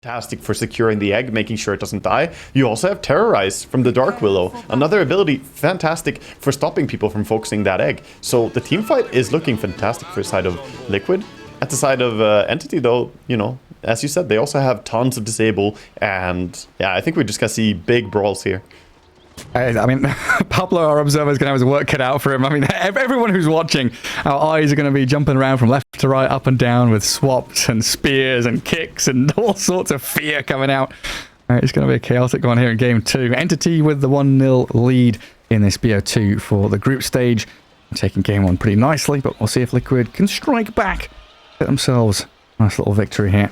fantastic for securing the egg, making sure it doesn't die. You also have Terrorize from the Dark Willow. Another ability fantastic for stopping people from focusing that egg. So the team fight is looking fantastic for the side of Liquid. At the side of Entity, though, you know, as you said, they also have tons of disable. And yeah, I think we're just going to see big brawls here. I mean, Pablo, our observer, is going to have his work cut out for him. I mean, everyone who's watching, our eyes are going to be jumping around from left to right, up and down with swaps and spears and kicks and all sorts of fear coming out. It's going to be a chaotic one here in Game 2. Entity with the 1-0 lead in this BO2 for the group stage. Taking Game 1 pretty nicely, but we'll see if Liquid can strike back, get themselves a nice little victory here.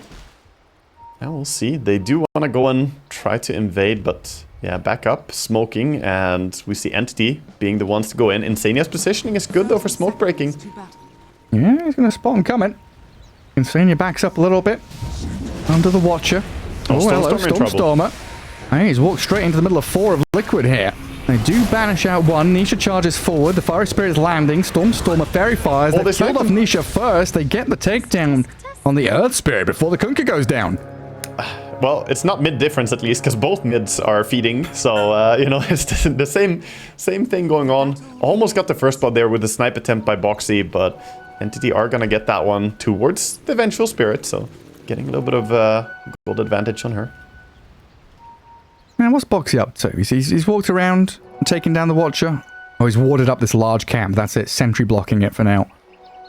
Yeah, we'll see. They do want to go and try to invade, but... yeah, back up, smoking, and we see Entity being the ones to go in. Insania's positioning is good, though, for smoke breaking. Yeah, he's going to spot him coming. Insania backs up a little bit. Under the Watcher. Oh, hello, Stormstormer. Hey, he's walked straight into the middle of 4 of Liquid here. They do banish out one. Nisha charges forward. The Fire Spirit is landing. Stormstormer Fairy Fires. They killed off Nisha first. They get the takedown on the Earth Spirit before the Kunkka goes down. Well, it's not mid difference at least, because both mids are feeding. So, you know, it's the same thing going on. Almost got the first spot there with the snipe attempt by Boxy, but Entity are going to get that one towards the eventual Spirit. So, getting a little bit of gold advantage on her. Man, what's Boxy up to? He's walked around, taking down the Watcher. Oh, he's warded up this large camp. That's it. Sentry blocking it for now.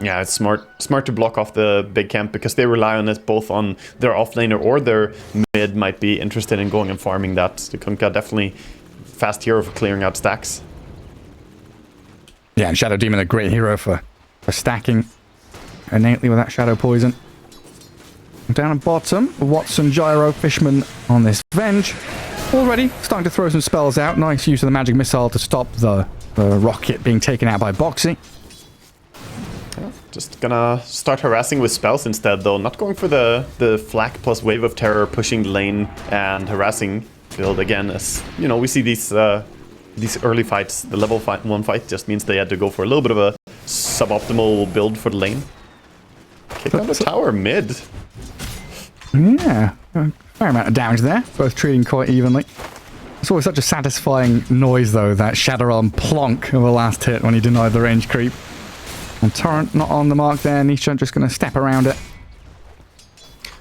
Yeah, it's smart to block off the big camp because they rely on it both on their offlaner or their mid might be interested in going and farming that. The Kunkka definitely fast hero for clearing out stacks. Yeah, and Shadow Demon a great hero for stacking innately with that Shadow Poison. Down at bottom, Watson, Gyro, Fishman on this Venge. Already starting to throw some spells out. Nice use of the magic missile to stop the rocket being taken out by Boxy. Just gonna start harassing with spells instead, though. Not going for the flak plus wave of terror, pushing the lane and harassing build again. As you know, we see these early fights. The level 1 fight just means they had to go for a little bit of a suboptimal build for the lane. Kick out the tower mid. Yeah, fair amount of damage there. Both treating quite evenly. It's always such a satisfying noise, though, that Shadowrun plonk of the last hit when he denied the range creep. And Torrent not on the mark there. Nisha just going to step around it.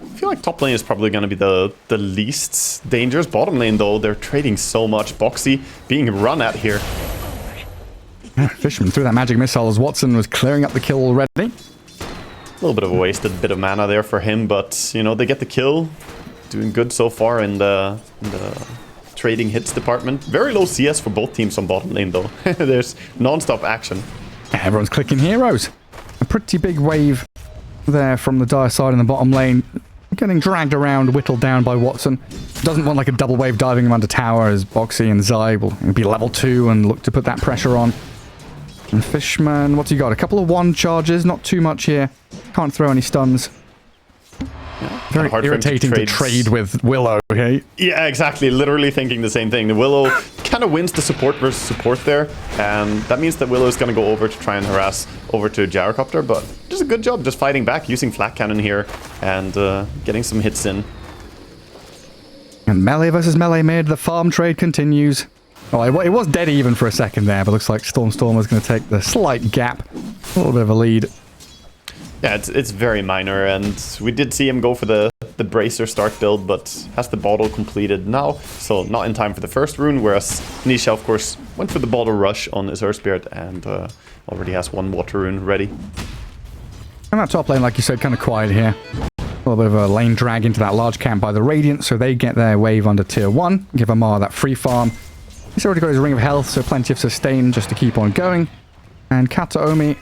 I feel like top lane is probably going to be the least dangerous. Bottom lane, though, they're trading so much. Boxy being run at here. Yeah, Fishman threw that magic missile as Watson was clearing up the kill already. A little bit of a wasted bit of mana there for him, but, you know, they get the kill. Doing good so far in the trading hits department. Very low CS for both teams on bottom lane, though. There's non-stop action. Everyone's clicking heroes. A pretty big wave there from the Dire side in the bottom lane. Getting dragged around, whittled down by Watson. Doesn't want like a double wave diving him under tower as Boxy and Zai will be level 2 and look to put that pressure on. And Fishman, what's he got? A couple of 1 charges, not too much here. Can't throw any stuns. Yeah, very irritating to trade with Willow, okay? Yeah, exactly. Literally thinking the same thing. The Willow kind of wins the support versus support there. And that means that Willow is going to go over to try and harass over to Gyrocopter. But just a good job just fighting back, using Flak Cannon here and getting some hits in. And melee versus melee mid. The farm trade continues. Oh, it was dead even for a second there, but looks like Stormstormer is going to take the slight gap. A little bit of a lead. Yeah, it's very minor, and we did see him go for the Bracer start build, but has the bottle completed now, so not in time for the first rune, whereas Nisha, of course, went for the bottle rush on his Earth Spirit and already has 1 water rune ready. And that top lane, like you said, kind of quiet here. A little bit of a lane drag into that large camp by the Radiant, so they get their wave under tier 1, give Amar that free farm. He's already got his Ring of Health, so plenty of sustain just to keep on going. And Kataomi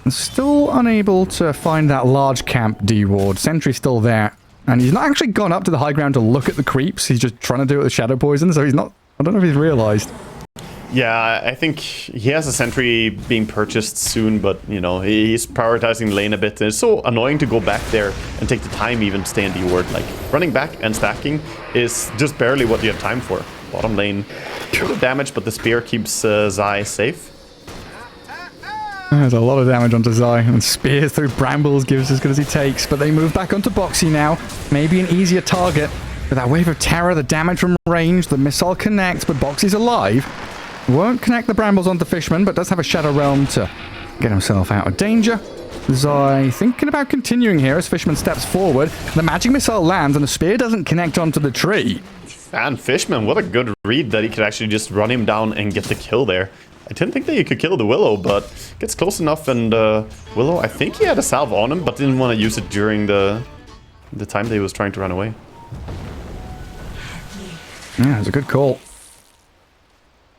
still unable to find that large camp D-ward. Sentry's still there. And he's not actually gone up to the high ground to look at the creeps. He's just trying to do it with Shadow Poison, so he's not... I don't know if he's realized. Yeah, I think he has a sentry being purchased soon, but, you know, he's prioritizing the lane a bit. And it's so annoying to go back there and take the time even to stay in D-ward. Like, running back and stacking is just barely what you have time for. Bottom lane, a little damage, but the spear keeps Zai safe. There's a lot of damage onto Zai, and spears through brambles gives as good as he takes, but they move back onto Boxy now. Maybe an easier target. With that wave of terror, the damage from range, the missile connects, but Boxy's alive. Won't connect the brambles onto Fishman, but does have a Shadow Realm to get himself out of danger. Zai thinking about continuing here as Fishman steps forward. The magic missile lands, and the spear doesn't connect onto the tree. And Fishman, what a good read that he could actually just run him down and get the kill there. I didn't think that you could kill the Willow, but gets close enough, and Willow, I think he had a salve on him, but didn't want to use it during the time that he was trying to run away. Yeah, it's a good call.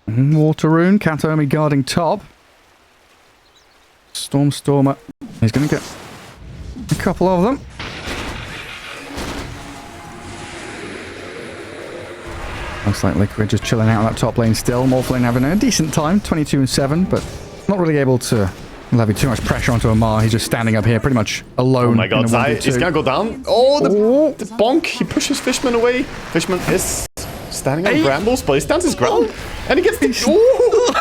Water Rune, Kataomi guarding top. Stormer. He's going to get a couple of them. Looks like Liquid just chilling out on that top lane still. Morphlane having a decent time, 22 and 7, but not really able to levy too much pressure onto Amar. He's just standing up here pretty much alone. Oh my god, Zai is going to go down. Oh, the bonk. He pushes Fishman away. Fishman is standing on brambles, but he stands his ground. And he gets the...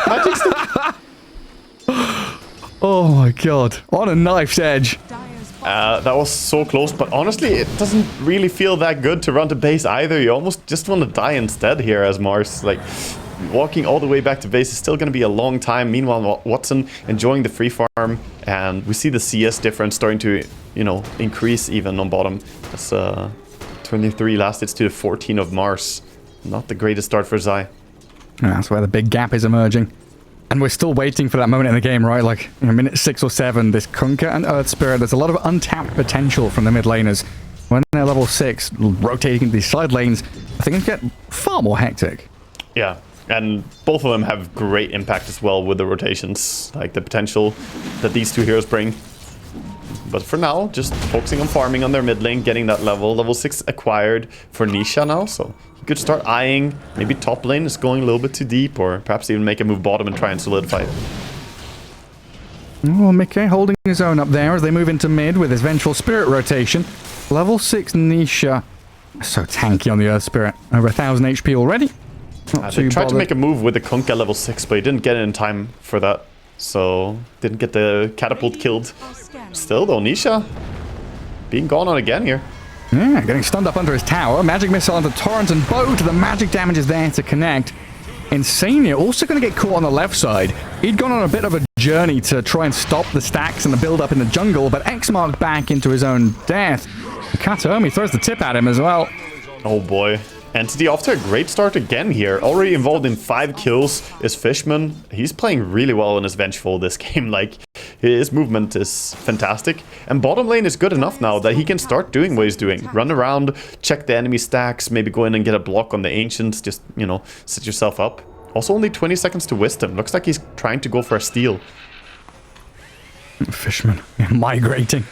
magic stick. Oh my god, on a knife's edge. That was so close, but honestly, it doesn't really feel that good to run to base either. You almost just want to die instead here as Mars. Like, walking all the way back to base is still going to be a long time. Meanwhile, Watson enjoying the free farm, and we see the CS difference starting to, you know, increase even on bottom. That's 23 last hits to the 14 of Mars. Not the greatest start for Zai. That's where the big gap is emerging. And we're still waiting for that moment in the game, right? Like, in minute 6 or 7, this Kunkka and Earth Spirit, there's a lot of untapped potential from the mid laners. When they're level 6, rotating these side lanes, things get far more hectic. Yeah, and both of them have great impact as well with the rotations. Like, the potential that these two heroes bring. But for now, just focusing on farming on their mid lane, getting that level 6 acquired for Nisha now, so you could start eyeing maybe top lane is going a little bit too deep, or perhaps even make a move bottom and try and solidify it. Oh, Mickey holding his own up there as they move into mid with his Vengeful Spirit rotation. Level 6 Nisha. So tanky on the Earth Spirit. Over 1,000 HP already. They tried to make a move with the Kunkka level 6, but he didn't get it in time for that. So, didn't get the catapult killed. Still though, Nisha being gone on again here. Yeah, getting stunned up under his tower. Magic missile onto Torrent and Boat. The magic damage is there to connect. Insania also going to get caught on the left side. He'd gone on a bit of a journey to try and stop the stacks and the build-up in the jungle, but X-Mark back into his own death. Kataomi throws the tip at him as well. Oh boy. Entity off to a great start again here. Already involved in 5 kills is Fishman. He's playing really well in his Vengeful this game. Like, his movement is fantastic. And bottom lane is good enough now that he can start doing what he's doing. Run around, check the enemy stacks, maybe go in and get a block on the Ancients. Just, you know, set yourself up. Also only 20 seconds to Wisdom. Looks like he's trying to go for a steal. Fishman migrating.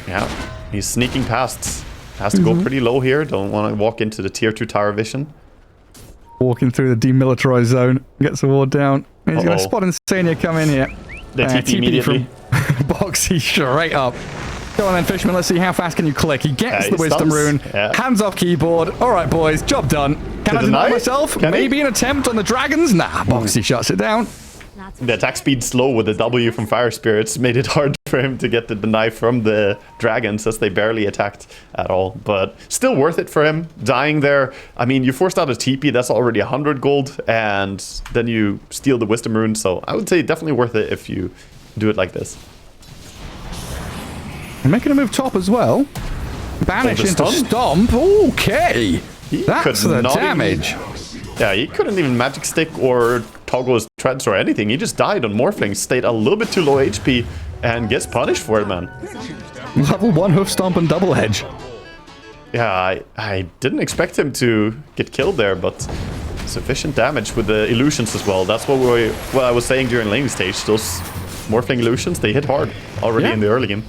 Yeah, he's sneaking past. Has to go pretty low here. Don't want to walk into the tier 2 tower vision. Walking through the demilitarized zone. Gets the ward down. He's going to spot Insania come in here. They TP immediately. Boxy straight up. Go on then, Fishman. Let's see how fast can you click. He gets the Wisdom Rune. Yeah. Hands off keyboard. All right, boys. Job done. Can I deny myself? Maybe an attempt on the dragons? Nah, Boxy shuts it down. The attack speed slow with the W from Fire Spirits made it hard for him to get the deny from the dragons as they barely attacked at all. But still worth it for him. Dying there. I mean, you forced out a TP, that's already 100 gold. And then you steal the Wisdom Rune. So I would say definitely worth it if you do it like this. Making a move top as well. Banish into Stomp. Okay. That's the damage. Yeah, he couldn't even magic stick or toggle his treads or anything. He just died on Morphling, stayed a little bit too low HP, and gets punished for it, man. Level 1 hoof stomp and double edge. Yeah, I didn't expect him to get killed there, but sufficient damage with the illusions as well. That's what I was saying during laning stage. Those Morphling illusions, they hit hard already in the early game.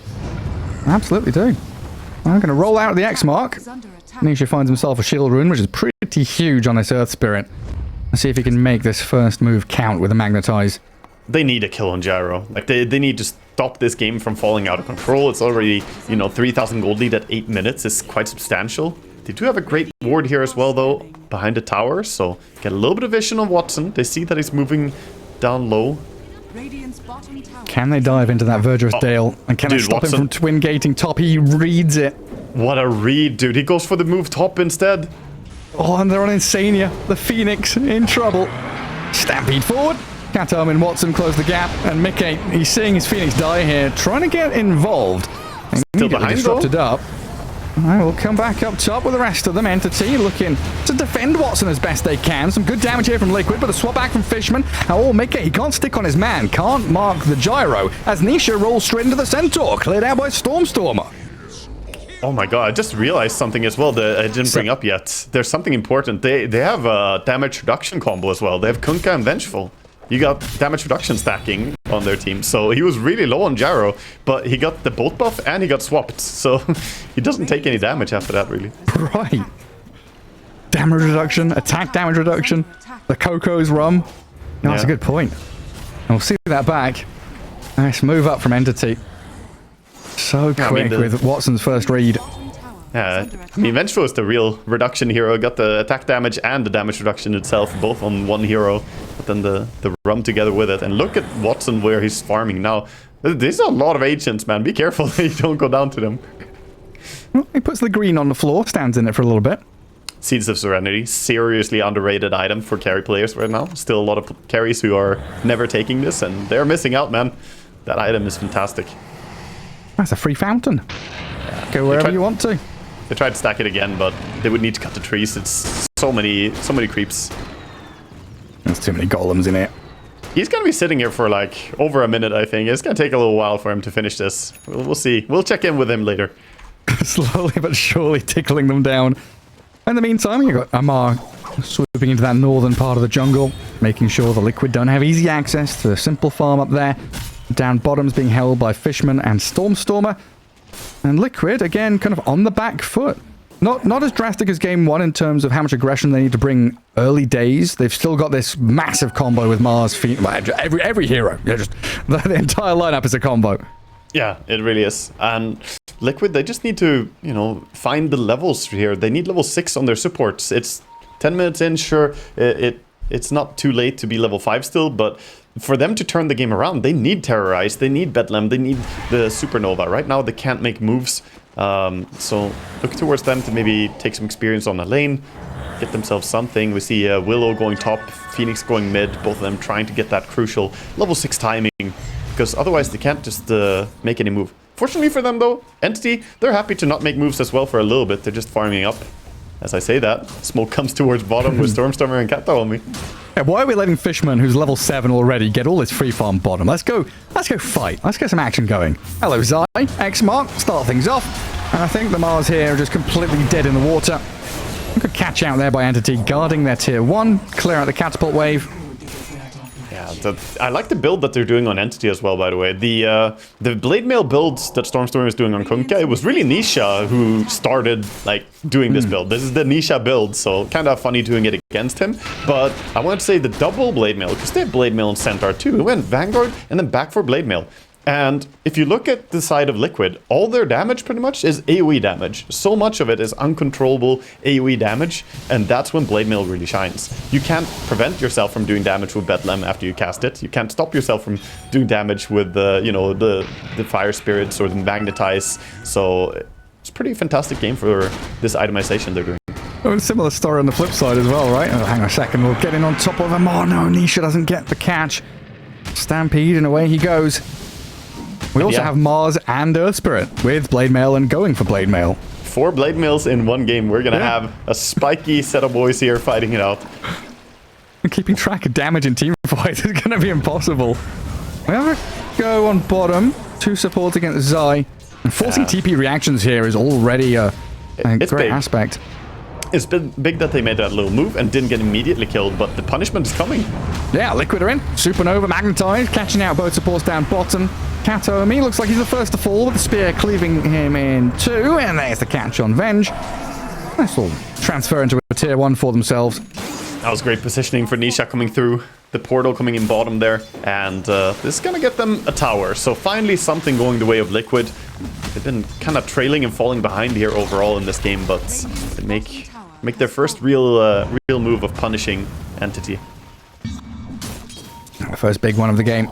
Absolutely do. I'm going to roll out the X-Mark. Nisha finds himself a shield rune, which is pretty huge on this Earth Spirit. Let's see if he can make this first move count with a Magnetize. They need a kill on Gyro. Like, they need to stop this game from falling out of control. It's already, you know, 3,000 gold lead at 8 minutes is quite substantial. They do have a great ward here as well, though, behind the tower. So, get a little bit of vision on Watson. They see that he's moving down low. Can they dive into that Verdurous Dale? And can they stop him from twin gating top? He reads it. What a read, dude. He goes for the move top instead. Oh, and they're on Insania. The Phoenix in trouble. Stampede forward. Katom and Watson close the gap. And Mickey, he's seeing his Phoenix die here, trying to get involved. Still behind, disrupted up. I will come back up top with the rest of them. Entity looking to defend Watson as best they can. Some good damage here from Liquid, but the swap back from Fishman. Oh, Mickey, he can't stick on his man. Can't mark the gyro as Nisha rolls straight into the Centaur. Cleared out by Stormstormer. Oh my god, I just realized something as well that I didn't bring up yet. There's something important. They have a damage reduction combo as well. They have Kunkka and Vengeful. You got damage reduction stacking on their team. So he was really low on gyro, but he got the bolt buff and he got swapped. So he doesn't take any damage after that, really. Right. Damage reduction, attack damage reduction, the Coco's rum. No, that's a good point. And we'll see that back. Nice move up from Entity. So quick with Watson's first read. Yeah, I mean, Vengeful is the real reduction hero. Got the attack damage and the damage reduction itself, both on one hero. But then the rum together with it. And look at Watson where he's farming now. There's a lot of agents, man. Be careful that you don't go down to them. Well, he puts the green on the floor, stands in it for a little bit. Seeds of Serenity, seriously underrated item for carry players right now. Still a lot of carries who are never taking this, and they're missing out, man. That item is fantastic. That's a free fountain. Yeah. Go wherever you want to. They tried to stack it again, but they would need to cut the trees. It's so many creeps. There's too many golems in it. He's gonna be sitting here for like over a minute, I think. It's gonna take a little while for him to finish this. We'll see. We'll check in with him later. Slowly but surely tickling them down. In the meantime, you've got Amar swooping into that northern part of the jungle, making sure the Liquid don't have easy access to a simple farm up there. Down bottom's being held by Fishman and Stormstormer. And Liquid, again, kind of on the back foot. Not as drastic as Game 1 in terms of how much aggression they need to bring early days. They've still got this massive combo with Mars, every hero. Just the entire lineup is a combo. Yeah, it really is. And Liquid, they just need to, you know, find the levels here. They need level 6 on their supports. It's 10 minutes in, sure, it's not too late to be level 5 still, but for them to turn the game around, they need Terrorize, they need Bedlam, they need the Supernova. Right now, they can't make moves. So look towards them to maybe take some experience on the lane, get themselves something. We see Willow going top, Phoenix going mid, both of them trying to get that crucial level 6 timing, because otherwise they can't just make any move. Fortunately for them though, Entity, they're happy to not make moves as well for a little bit. They're just farming up. As I say that, smoke comes towards bottom with Stormstormer and Kato on me. Yeah, why are we letting Fishman, who's level 7 already, get all this free farm bottom? Let's go fight. Let's get some action going. Hello, Zai. X mark, start things off. And I think the Mars here are just completely dead in the water. Good catch out there by Entity, guarding their tier 1. Clear out the catapult wave. Yeah, I like the build that they're doing on Entity as well, by the way. The Blade Mail builds that Stormstormer is doing on Kunkka, it was really Nisha who started like doing this build. This is the Nisha build, so kind of funny doing it against him. But I want to say the double Blade Mail, because they have Blade Mail and Centaur too. It went Vanguard and then back for Blade Mail. And if you look at the side of Liquid, all their damage pretty much is AoE damage. So much of it is uncontrollable AoE damage, and that's when Blade Mail really shines. You can't prevent yourself from doing damage with Bedlam after you cast it. You can't stop yourself from doing damage with the Fire Spirits or the Magnetize. So it's a pretty fantastic game for this itemization they're doing. Oh, a similar story on the flip side as well, right? Oh, hang on a second, we'll get in on top of him. Oh no, Nisha doesn't get the catch. Stampede, and away he goes. We also have Mars and Earth Spirit with Blade Mail and going for Blade Mail. 4 Blade Mails in one game. We're going to have a spiky set of boys here fighting it out. Keeping track of damage in team fights is going to be impossible. We have a go on bottom. 2 supports against Zai. And forcing TP reactions here is already a great aspect. It's been big that they made that little move and didn't get immediately killed, but the punishment is coming. Yeah, Liquid are in. Supernova, Magnetize, catching out both supports down bottom. Katomi looks like he's the first to fall with the spear cleaving him in 2, and there's the catch on Venge. This will transfer into a tier 1 for themselves. That was great positioning for Nisha coming through. The portal coming in bottom there, and this is gonna get them a tower. So finally something going the way of Liquid. They've been kind of trailing and falling behind here overall in this game, but they make their first real move of punishing Entity. The first big one of the game.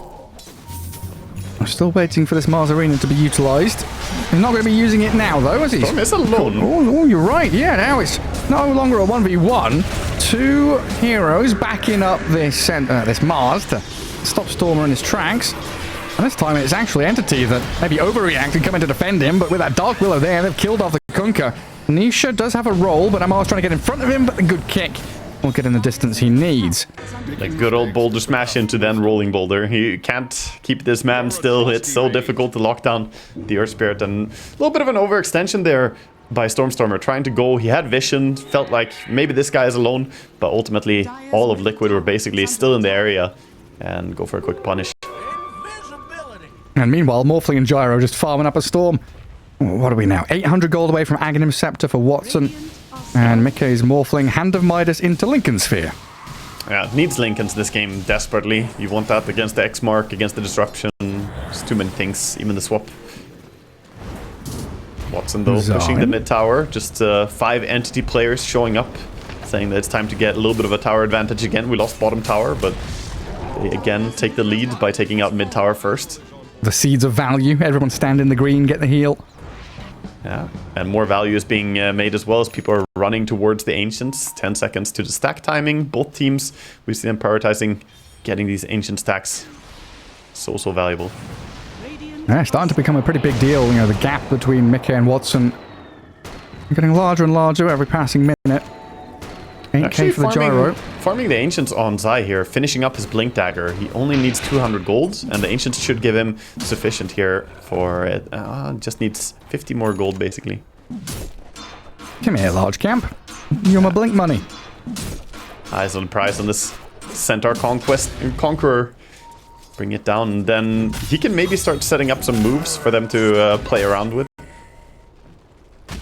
Still waiting for this Mars Arena to be utilized. He's not going to be using it now, though, is he? Storm is alone. Oh, you're right. Yeah, now it's no longer a 1v1. Two heroes backing up this Mars to stop Stormer in his tracks. And this time it's actually Entity that maybe overreacted coming to defend him, but with that Dark Willow there, they've killed off the Kunkka. Nisha does have a roll, but Amar's trying to get in front of him, but a good kick will get in the distance he needs. Like good old boulder smash into then rolling boulder. He can't keep this man still. It's so difficult to lock down the Earth Spirit, and a little bit of an overextension there by Stormstormer trying to go. He had vision, felt like maybe this guy is alone, but ultimately all of Liquid were basically still in the area and go for a quick punish. And meanwhile, Morphling and Gyro just farming up a Storm. What are we now? 800 gold away from Aghanim Scepter for Watson. And Mickey's Morphling Hand of Midas into Lincoln Sphere. Yeah, needs Lincolns this game desperately. You want that against the X-Mark, against the Disruption. There's too many things, even the swap. Watson, though, pushing the mid tower. Just 5 entity players showing up, saying that it's time to get a little bit of a tower advantage again. We lost bottom tower, but they again take the lead by taking out mid tower first. The seeds of value. Everyone stand in the green, get the heal. Yeah, and more value is being made as well as people are running towards the Ancients. 10 seconds to the stack timing. Both teams, we see them prioritizing getting these Ancient stacks. So valuable. Yeah, starting to become a pretty big deal. You know, the gap between Mickey and Watson getting larger and larger every passing minute. 8k Actually, for the Gyro. Farming the Ancients on Zai here, finishing up his Blink Dagger. He only needs 200 gold, and the Ancients should give him sufficient here for it. Just needs 50 more gold, basically. Come here, large camp. You're my Blink money. Eyes on the prize on this Centaur Conqueror. Bring it down, and then he can maybe start setting up some moves for them to play around with.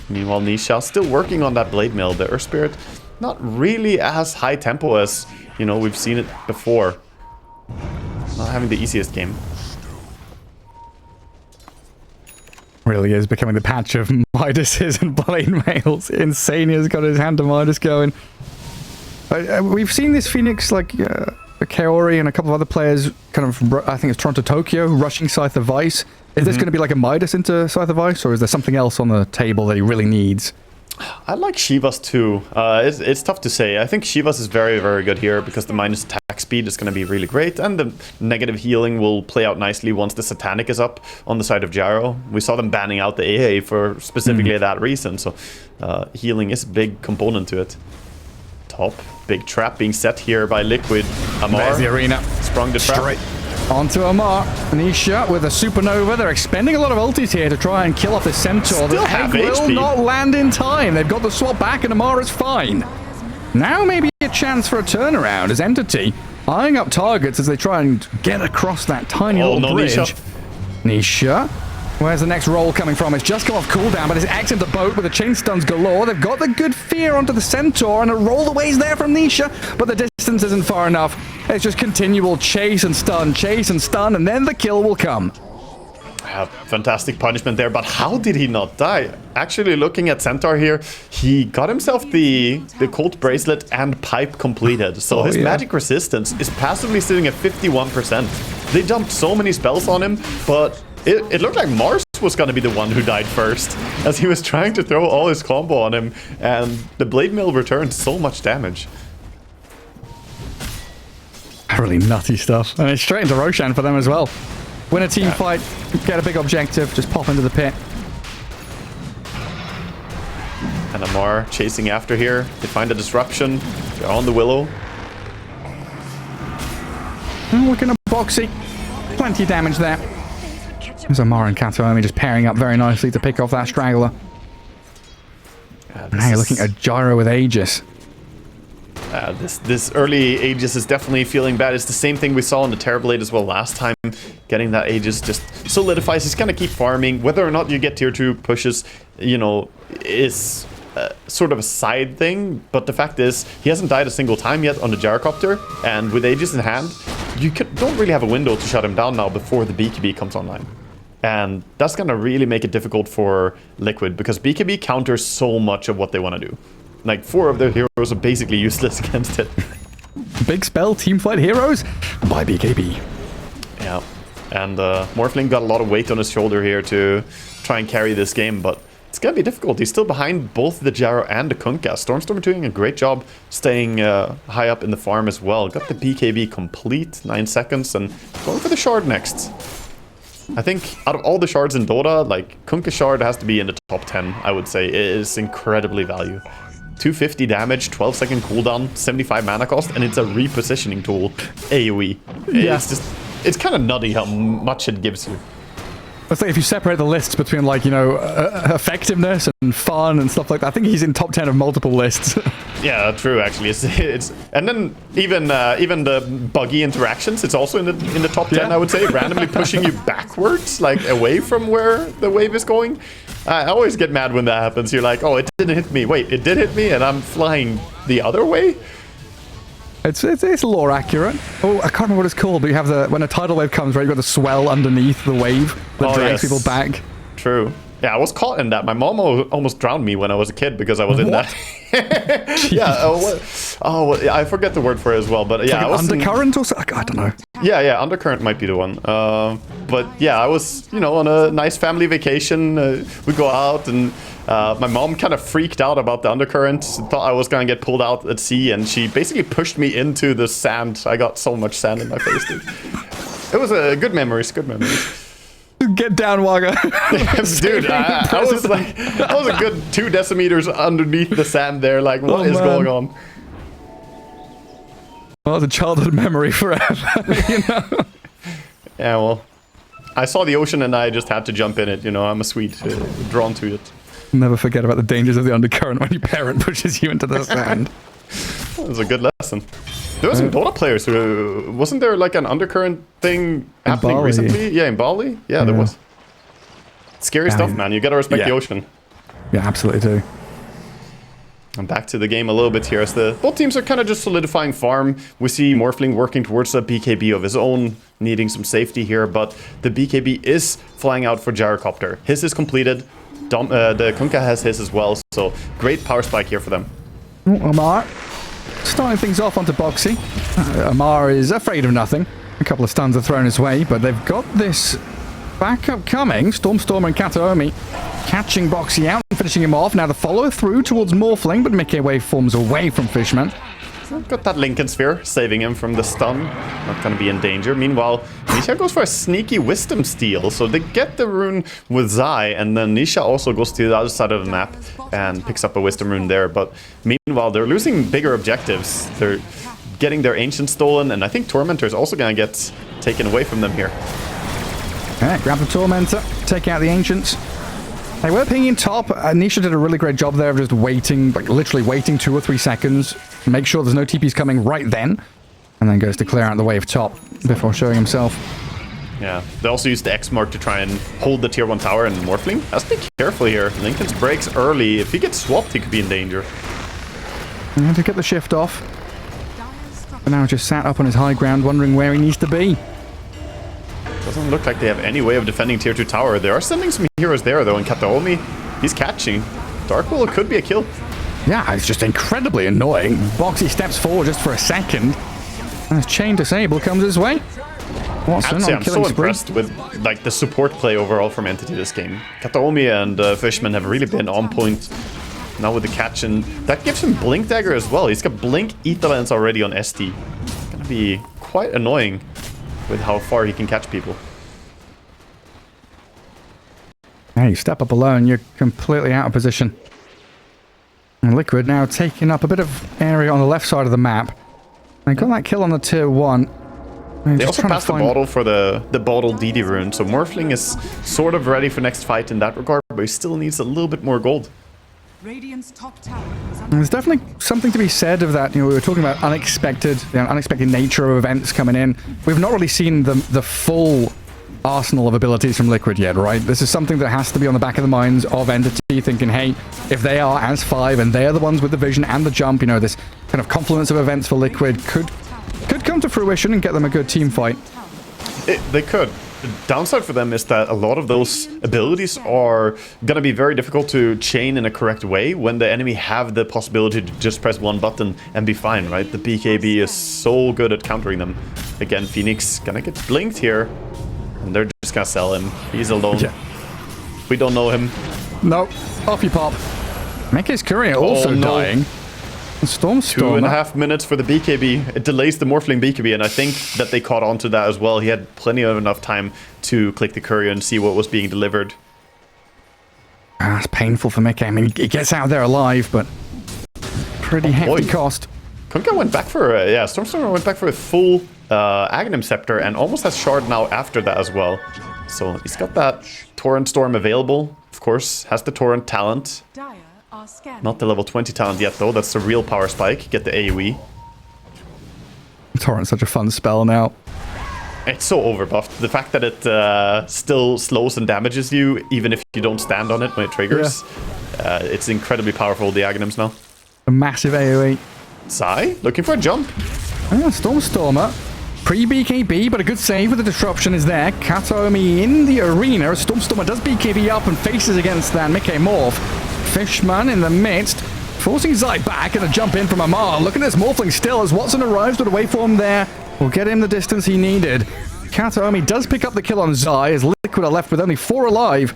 Meanwhile, Nisha still working on that Blade Mail. The Earth Spirit, not really as high tempo as, you know, we've seen it before. Not having the easiest game. Really is becoming the patch of Midases and Blade Mails. Insane, has got his Hand of Midas going. We've seen this Phoenix, like Kaori and a couple of other players, kind of, I think it's Toronto Tokyo, rushing Scythe of Vice. Is this going to be like a Midas into Scythe of Vice, or is there something else on the table that he really needs? I like Shivas too. It's tough to say. I think Shivas is very, very good here because the minus attack speed is going to be really great, and the negative healing will play out nicely once the Satanic is up on the side of Gyro. We saw them banning out the AA for specifically that reason, so healing is a big component to it. Top, big trap being set here by Liquid. Amar, there's the arena. Sprung the trap. Straight onto Amar. Nisha with a supernova. They're expending a lot of ultis here to try and kill off this Centaur. Still have Egg will HP. not land in time. They've got the swap back and Amar is fine. Now maybe a chance for a turnaround as Entity eyeing up targets as they try and get across that tiny little bridge. Nisha. Where's the next roll coming from? It's just come off cooldown, but it's X into boat with the chain stuns galore. They've got the good fear onto the Centaur, and a roll away's there from Nisha, but the distance isn't far enough. It's just continual chase and stun, and then the kill will come. Fantastic punishment there, but how did he not die? Actually, looking at Centaur here, he got himself the Cult Bracelet and Pipe completed. So his magic resistance is passively sitting at 51%. They dumped so many spells on him, but it looked like Mars was going to be the one who died first, as he was trying to throw all his combo on him, and the Blade Mail returned so much damage. Really nutty stuff. And it's straight into Roshan for them as well. Win a team fight, get a big objective, just pop into the pit. And Amar chasing after here. They find a disruption. They're on the Willow. Looking at Boxy. Plenty of damage there. There's Amar and Katomi just pairing up very nicely to pick off that straggler. Now you're looking at Gyro with Aegis. This early Aegis is definitely feeling bad. It's the same thing we saw on the Terrorblade as well last time. Getting that Aegis just solidifies. He's gonna keep farming. Whether or not you get tier 2 pushes, you know, is sort of a side thing. But the fact is, he hasn't died a single time yet on the Gyrocopter. And with Aegis in hand, you don't really have a window to shut him down now before the BKB comes online. And that's gonna really make it difficult for Liquid, because BKB counters so much of what they want to do. Like, 4 of their heroes are basically useless against it. Big spell, teamfight heroes by BKB. Yeah. And Morphling got a lot of weight on his shoulder here to try and carry this game, but it's gonna be difficult. He's still behind both the Gyro and the Kunkka. Stormstormer doing a great job staying high up in the farm as well. Got the BKB complete, 9 seconds, and going for the shard next. I think out of all the shards in Dota, like, Kunkka shard has to be in the top 10, I would say. It is incredibly value. 250 damage, 12-second cooldown, 75 mana cost, and it's a repositioning tool, AoE. Yeah. It's kind of nutty how much it gives you. Let's say if you separate the lists between, like, you know, effectiveness and fun and stuff like that, I think he's in top 10 of multiple lists. Yeah, true. Actually, it's and then even the buggy interactions, it's also in the top 10. I would say, randomly pushing you backwards, like away from where the wave is going. I always get mad when that happens. You're like, oh, it didn't hit me. Wait, it did hit me, and I'm flying the other way. It's lore accurate. Oh, I can't remember what it's called, but you have the when a tidal wave comes, right? You've got the swell underneath the wave that drags people back. True. Yeah, I was caught in that. My mom almost drowned me when I was a kid because I was in that. Yeah. I forget the word for it as well, but yeah, like I was undercurrent or something. I don't know. Yeah, undercurrent might be the one. But yeah, I was, on a nice family vacation. We go out, and my mom kind of freaked out about the undercurrent. Thought I was gonna get pulled out at sea, and she basically pushed me into the sand. I got so much sand in my face, dude. It was a good memories. Good memories. Get down, Wagga. Dude, I was a good 2 decimeters underneath the sand there. Like, what is going on? Well, it's a childhood memory forever, Yeah, well, I saw the ocean and I just had to jump in it. I'm a Swede, drawn to it. Never forget about the dangers of the undercurrent when your parent pushes you into the sand. That was a good lesson. There were some Dota players who... Wasn't there like an undercurrent thing happening recently? Yeah, in Bali? Yeah, there was. Scary stuff, man. You gotta respect the ocean. Yeah, absolutely do. And back to the game a little bit here, as both teams are kind of just solidifying farm. We see Morphling working towards a BKB of his own, needing some safety here, but the BKB is flying out for Gyrocopter. His is completed. The Kunkka has his as well, so great power spike here for them. Amar starting things off onto Boxy. Amar is afraid of nothing. A couple of stuns are thrown his way, but they've got this backup coming. Stormstormer and Kataomi catching Boxy out and finishing him off. Now the follow through towards Morphling, but Mickey Wave forms away from Fishman. Got that Lincoln Sphere, saving him from the stun. Not gonna be in danger. Meanwhile, Nisha goes for a sneaky Wisdom Steal. So they get the rune with Zai, and then Nisha also goes to the other side of the map and picks up a Wisdom rune there. But meanwhile, they're losing bigger objectives. They're getting their Ancient stolen, and I think Tormentor is also gonna get taken away from them here. Alright, grab the Tormentor, take out the Ancients. They were pinging top. Nisha did a really great job there of just waiting, like literally waiting 2 or 3 seconds. Make sure there's no TPs coming right then. And then goes to clear out the wave top before showing himself. Yeah, they also used the X mark to try and hold the tier 1 tower, and Morphling has to be careful here. Lincoln's breaks early. If he gets swapped, he could be in danger. And to get the shift off. But now just sat up on his high ground, wondering where he needs to be. Doesn't look like they have any way of defending tier 2 tower. They are sending some heroes there, though, and Kataomi, he's catching. Dark Willow could be a kill. Yeah, it's just incredibly annoying. Boxy steps forward just for a second. And his chain disable comes his way. Watson on I'm so impressed with like the support play overall from Entity this game. Kataomi and Fishman have really been on point. Now with the catch, and that gives him Blink Dagger as well. He's got Blink Ether Lens already on ST. It's gonna be quite annoying with how far he can catch people. Hey, you step up alone, you're completely out of position. And Liquid now taking up a bit of area on the left side of the map. They got that kill on the tier 1. They also passed the bottle for the bottle DD rune, so Morphling is sort of ready for next fight in that regard, but he still needs a little bit more gold. Radiant's top tower is under There's definitely something to be said of that. We were talking about unexpected nature of events coming in. We've not really seen the full arsenal of abilities from Liquid yet, right? This is something that has to be on the back of the minds of Entity, thinking, hey, if they are as 5 and they are the ones with the vision and the jump, this kind of confluence of events for Liquid could come to fruition and get them a good team fight. They could. The downside for them is that a lot of those abilities are going to be very difficult to chain in a correct way when the enemy have the possibility to just press 1 button and be fine, right? The BKB is so good at countering them. Again, Phoenix gonna get blinked here. And they're just gonna sell him. He's alone. Yeah. We don't know him. Nope. Off you pop. Meke's courier also dying. And Stormstormer. 2.5 minutes for the BKB. It delays the Morphling BKB, and I think that they caught on to that as well. He had plenty of enough time to click the courier and see what was being delivered. It's painful for Meke. I mean, he gets out there alive, but pretty hefty cost. Kunkka went back for a, Stormstormer went back for a full Aghanim Scepter and almost has Shard now after that as well. So he's got that Torrent Storm available, of course, has the Torrent talent. Dire are scanning. Not the level 20 talent yet though, that's the real power spike, get the AoE. Torrent's such a fun spell now. It's so overbuffed. The fact that it still slows and damages you, even if you don't stand on it when it triggers, it's incredibly powerful, the Aghanims now. A massive AoE. Sai, looking for a jump. Yeah, Stormstormer. Pre-BKB, but a good save with the disruption is there. Kataomi in the arena. Stormstormer does BKB up and faces against that Meke Morph. Fishman in the midst, forcing Zai back and a jump in from Amar. Look at this Morphling still as Watson arrives with a waveform there. Will get him the distance he needed. Kataomi does pick up the kill on Zai as Liquid are left with only 4 alive.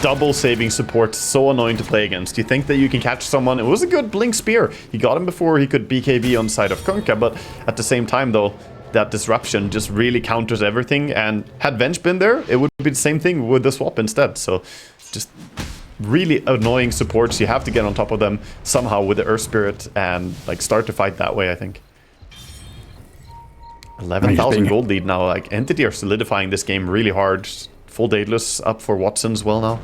Double saving support, so annoying to play against. You think that you can catch someone. It was a good Blink Spear. He got him before he could BKB on the side of Kunkka, but at the same time though, that disruption just really counters everything, and had Venge been there, it would be the same thing with the swap instead. So just really annoying supports. You have to get on top of them somehow with the Earth Spirit and like start to fight that way, I think. 11,000 gold lead now. Like Entity are solidifying this game really hard. Full Daedalus up for Watson as well now.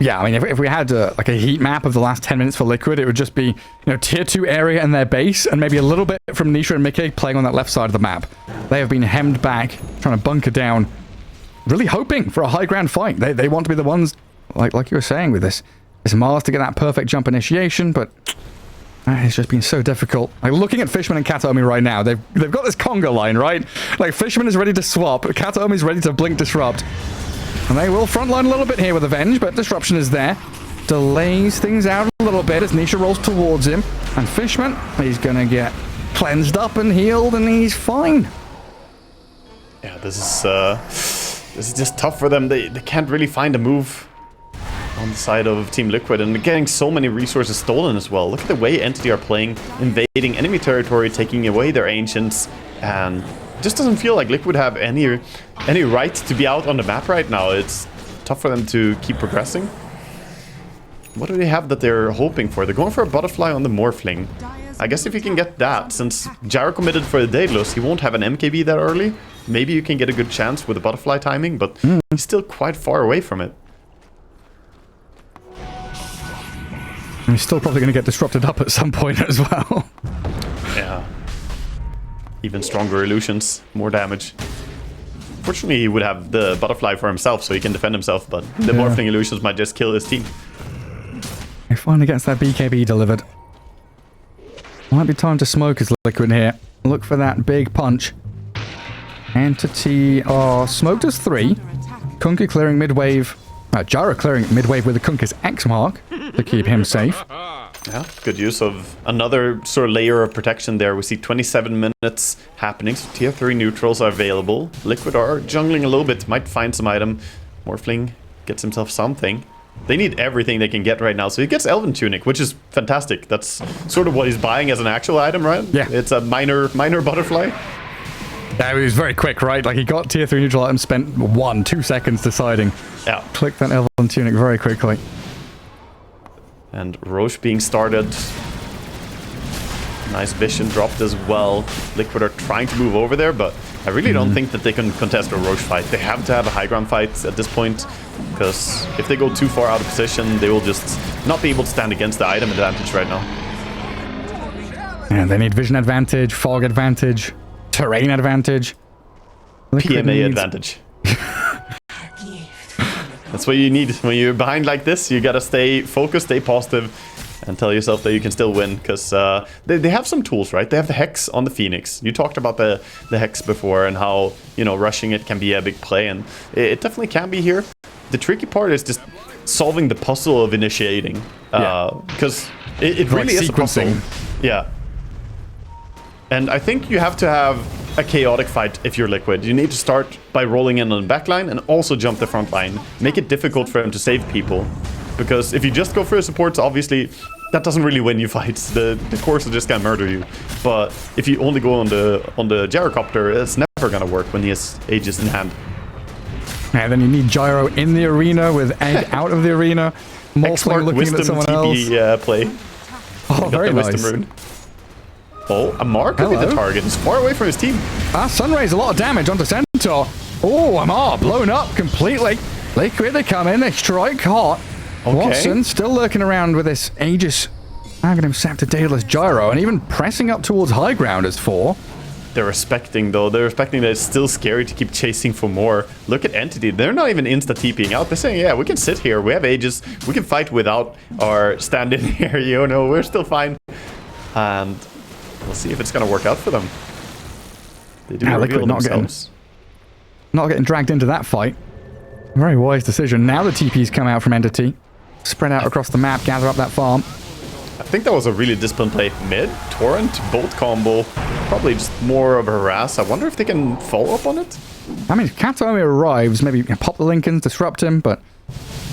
Yeah, I mean, if we had like a heat map of the last 10 minutes for Liquid, it would just be, you know, tier 2 area and their base, and maybe a little bit from Nisha and Meke playing on that left side of the map. They have been hemmed back, trying to bunker down, really hoping for a high ground fight. They want to be the ones, like you were saying with this Mars to get that perfect jump initiation, but it's just been so difficult. Like looking at Fishman and Kataomi right now, they've got this conga line, right? Like Fishman is ready to swap, Kataomi's ready to blink disrupt. And they will frontline a little bit here with Avenge, but disruption is there. Delays things out a little bit as Nisha rolls towards him. And Fishman, he's gonna get cleansed up and healed, and he's fine. Yeah, this is just tough for them. They can't really find a move on the side of Team Liquid, and they're getting so many resources stolen as well. Look at the way Entity are playing, invading enemy territory, taking away their Ancients, and it just doesn't feel like Liquid have any right to be out on the map right now. It's tough for them to keep progressing. What do they have that they're hoping for? They're going for a butterfly on the Morphling. I guess if you can get that, since Gyro committed for the Daedalus, he won't have an MKB that early. Maybe you can get a good chance with the butterfly timing, but he's still quite far away from it. He's still probably going to get disrupted up at some point as well. Yeah. Even stronger illusions, more damage. Fortunately, he would have the butterfly for himself, so he can defend himself, but the Morphling illusions might just kill his team. He finally gets that BKB delivered. Might be time to smoke his Liquid here. Look for that big punch. Entity are smoked as 3. Kunkka clearing mid-wave. Gyro clearing mid-wave with the Kunkka's X mark to keep him safe. Yeah, good use of another sort of layer of protection there. We see 27 minutes happening, so tier 3 neutrals are available. Liquid are jungling a little bit, might find some item. Morphling gets himself something. They need everything they can get right now, so he gets Elven Tunic, which is fantastic. That's sort of what he's buying as an actual item, right? Yeah. It's a minor butterfly. Yeah, he was very quick, right? Like he got tier 3 neutral item, spent 1-2 seconds deciding. Yeah. Click that Elven Tunic very quickly. And Roche being started. Nice vision dropped as well. Liquid are trying to move over there, but I really don't think that they can contest a Roche fight. They have to have a high ground fight at this point, because if they go too far out of position, they will just not be able to stand against the item advantage right now. And they need vision advantage, fog advantage, terrain advantage. Liquid PMA advantage. That's what you need. When you're behind like this, you gotta stay focused, stay positive, and tell yourself that you can still win, because they have some tools, right? They have the Hex on the Phoenix. You talked about the Hex before and how, you know, rushing it can be a big play, and it definitely can be here. The tricky part is just solving the puzzle of initiating, because it really is a puzzle. Yeah. And I think you have to have a chaotic fight if you're Liquid. You need to start by rolling in on the backline and also jump the front line. Make it difficult for him to save people. Because if you just go for the supports, obviously, that doesn't really win you fights. The course will just gonna murder you. But if you only go on the gyrocopter, it's never gonna work when he has Aegis in hand. And then you need Gyro in the arena with Egg out of the arena. Morphling looking at someone else. Play. Oh, very nice. Rune. Oh, Amar could be the target. He's far away from his team. Sunray's a lot of damage onto Centaur. Oh, Amar blown up completely. Liquid, they come in, they strike hot. Okay. Watson still lurking around with this Aegis Aghanim Scepter Daedalus Gyro and even pressing up towards high ground as 4. They're respecting, though. They're respecting that it's still scary to keep chasing for more. Look at Entity. They're not even insta-TPing out. They're saying, yeah, we can sit here. We have Aegis. We can fight without our stand-in here. You know, we're still fine. And we'll see if it's going to work out for them. They do reveal themselves. Not getting dragged into that fight. Very wise decision. Now the TPs come out from Entity. Spread out across the map, gather up that farm. I think that was a really disciplined play. Mid, Torrent, bolt combo. Probably just more of a harass. I wonder if they can follow up on it. I mean, if Katomi arrives, maybe pop the Lincolns, disrupt him, but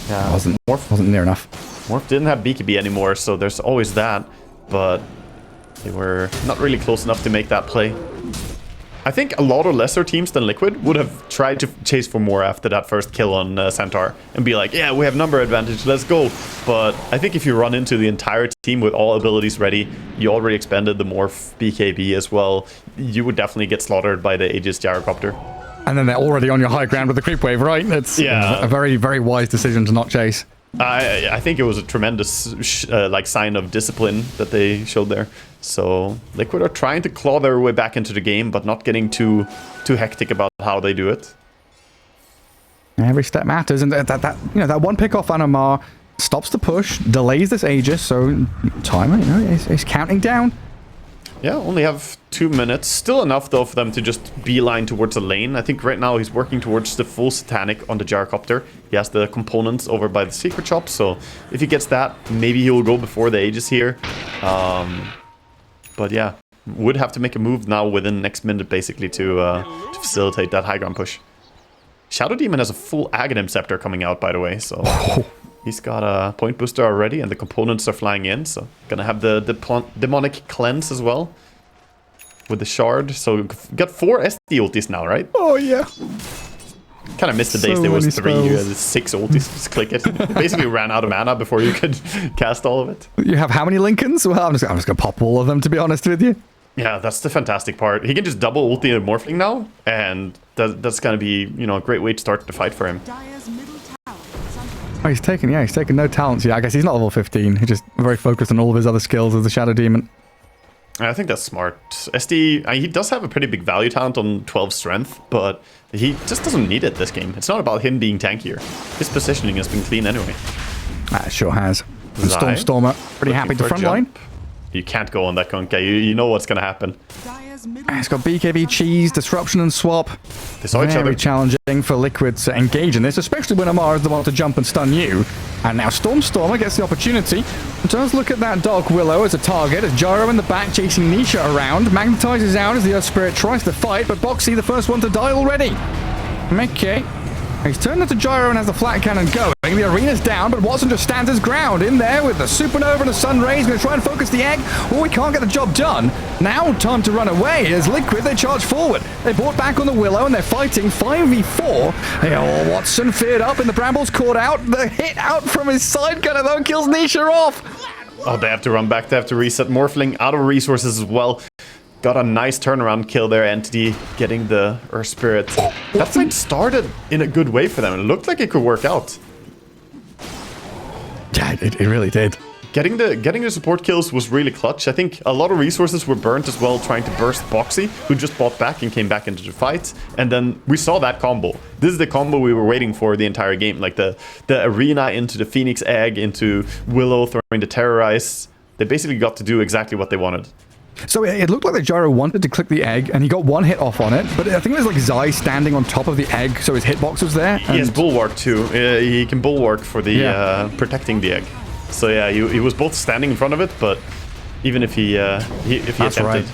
yeah, wasn't near enough. Morph didn't have BKB anymore, so there's always that. But they were not really close enough to make that play. I think a lot of lesser teams than Liquid would have tried to chase for more after that first kill on Centaur and be like, yeah, we have number advantage, let's go. But I think if you run into the entire team with all abilities ready, you already expended the Morph BKB as well, you would definitely get slaughtered by the Aegis Gyrocopter. And then they're already on your high ground with the creep wave, right? It's a very, very wise decision to not chase. I think it was a tremendous sign of discipline that they showed there. So Liquid are trying to claw their way back into the game, but not getting too hectic about how they do it. Every step matters, and that one pick off on Amar stops the push, delays this Aegis, so timer, is counting down. Yeah, only have 2 minutes. Still enough, though, for them to just beeline towards the lane. I think right now he's working towards the full Satanic on the Gyrocopter. He has the components over by the Secret Shop, so if he gets that, maybe he will go before the Aegis here. But yeah, would have to make a move now within the next minute, basically, to facilitate that high ground push. Shadow Demon has a full Aghanim Scepter coming out, by the way, so he's got a point booster already, and the components are flying in, so gonna have the Demonic Cleanse as well with the Shard. So we've got 4 SD ultis now, right? Oh, yeah. Kind of missed the days there was 3, 6 ultis. Just click it. Basically ran out of mana before you could cast all of it. You have how many Lincolns? Well, I'm just going to pop all of them, to be honest with you. Yeah, that's the fantastic part. He can just double ulti a Morphling now, and that's going to be, a great way to start the fight for him. Oh, he's taken no talents yet. I guess he's not level 15. He's just very focused on all of his other skills as a Shadow Demon. I think that's smart. SD, he does have a pretty big value talent on 12 strength, but he just doesn't need it this game. It's not about him being tankier. His positioning has been clean anyway. It sure has. Stormer, pretty happy to frontline. You can't go on that Kunkka. You know what's going to happen. It's got BKB, Cheese, Disruption, and Swap. They saw each other. Very challenging for Liquid to engage in this, especially when Amar is the one to jump and stun you. And now Stormer gets the opportunity. Does look at that Dark Willow as a target, as Gyro in the back chasing Nisha around. Magnetizes out as the Earth Spirit tries to fight, but Boxy the first one to die already. Okay. He's turned into Gyro and has the flat cannon going. The arena's down, but Watson just stands his ground in there with the Supernova and the Sun Rays. Going to try and focus the egg. Oh, we can't get the job done. Now, time to run away. As Liquid, they charge forward. They brought back on the Willow, and they're fighting 5v4. Oh, Watson feared up, and the Brambles caught out. The hit out from his side gunner, though, kills Nisha off. Oh, they have to run back. They have to reset. Morphling out of resources as well. Got a nice turnaround kill there, Entity getting the Earth Spirit. That fight started in a good way for them. It looked like it could work out. Yeah, it really did. Getting the support kills was really clutch. I think a lot of resources were burnt as well, trying to burst Boxy, who just bought back and came back into the fight. And then we saw that combo. This is the combo we were waiting for the entire game. Like the arena into the Phoenix Egg, into Willow throwing the Terrorize. They basically got to do exactly what they wanted. So it looked like the Gyro wanted to click the egg, and he got one hit off on it, but I think it was like Zai standing on top of the egg, so his hitbox was there. He has Bulwark too. He can Bulwark for the protecting the egg. So yeah, he was both standing in front of it, but even if he attempted. Right.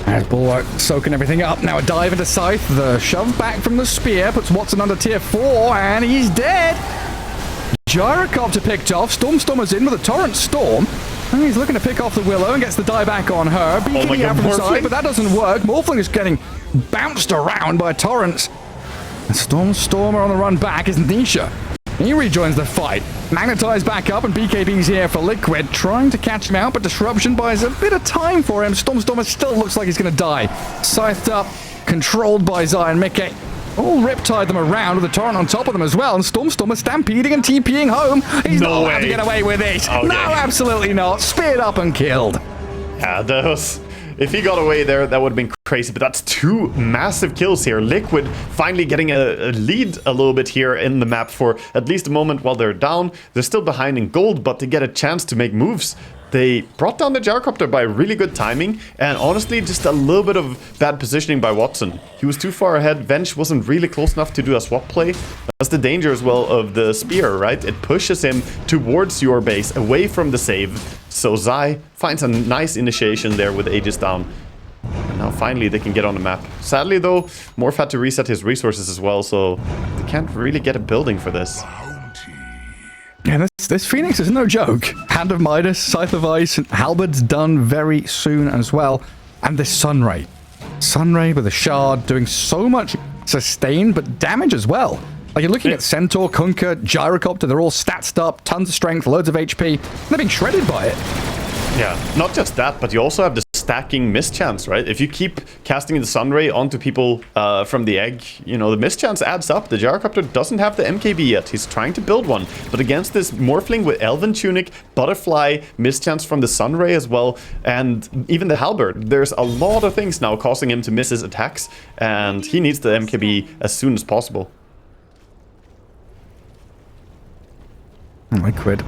As Bulwark soaking everything up. Now a dive into Scythe. The shove back from the spear puts Watson under tier 4, and he's dead. Gyrocopter picked off. Storm's in with a Torrent Storm. And he's looking to pick off the Willow and gets the die back on her. Beaking out from the side, but that doesn't work. Morphling is getting bounced around by Torrents. And Stormer on the run back is Nisha. He rejoins the fight. Magnetized back up, and BKB's here for Liquid, trying to catch him out, but Disruption buys a bit of time for him. Stormer still looks like he's going to die. Scythed up, controlled by Zai and Mickey. All riptide them around with a torrent on top of them as well, and Stormer stampeding and TPing home. He's not allowed to get away with it. Okay. No, absolutely not. Speared up and killed. Yeah, that was... If he got away there, that would have been crazy, but that's 2 massive kills here. Liquid finally getting a lead a little bit here in the map for at least a moment while they're down. They're still behind in gold, but they get a chance to make moves. They brought down the Gyrocopter by really good timing, and honestly, just a little bit of bad positioning by Watson. He was too far ahead. Venge wasn't really close enough to do a swap play. That's the danger as well of the spear, right? It pushes him towards your base, away from the save. So Zai finds a nice initiation there with Aegis down. And now finally they can get on the map. Sadly though, Morph had to reset his resources as well, so they can't really get a building for this. Yeah, this Phoenix is no joke. Hand of Midas, Scythe of Ice, and Halberd's done very soon as well. And this Sunray. Sunray with a shard doing so much sustain, but damage as well. Like, you're looking at Centaur, Kunkka, Gyrocopter, they're all statsed up, tons of strength, loads of HP. They're being shredded by it. Yeah, not just that, but you also have the stacking mischance, right? If you keep casting the Sunray onto people from the egg, you know, the mischance adds up. The Gyrocopter doesn't have the MKB yet. He's trying to build one. But against this Morphling with Elven Tunic, Butterfly, mischance from the Sunray as well, and even the Halberd, there's a lot of things now causing him to miss his attacks, and he needs the MKB as soon as possible. Liquid.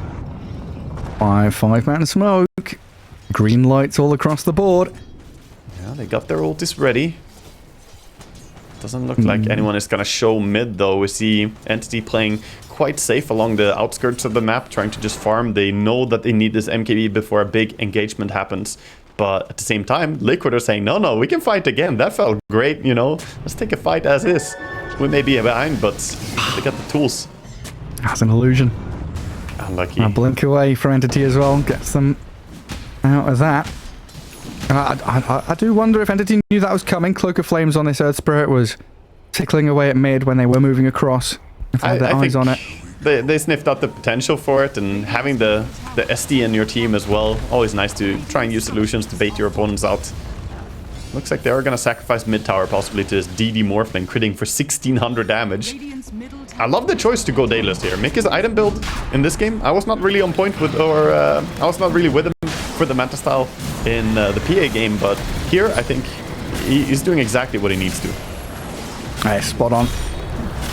5-man smoke. Green lights all across the board. Yeah, they got their ultis ready. Doesn't look like anyone is gonna show mid though. We see Entity playing quite safe along the outskirts of the map, trying to just farm. They know that they need this MKB before a big engagement happens. But at the same time, Liquid are saying, no, we can fight again. That felt great, you know. Let's take a fight as is. We may be behind, but they got the tools. That's an illusion. Unlucky. A blink away for Entity as well. Gets them out of that. I do wonder if Entity knew that was coming. Cloak of Flames on this Earth Spirit was tickling away at mid when they were moving across. If they had their eyes on it. They sniffed out the potential for it, and having the SD in your team as well, always nice to try and use solutions to bait your opponents out. Looks like they are going to sacrifice mid tower possibly to this DD Morphling, critting for 1600 damage. I love the choice to go Daedalus here. Mickey's item build in this game, I was not really on point with, or I was not really with him for the Manta style in the PA game, but here I think he's doing exactly what he needs to. Hey, spot on.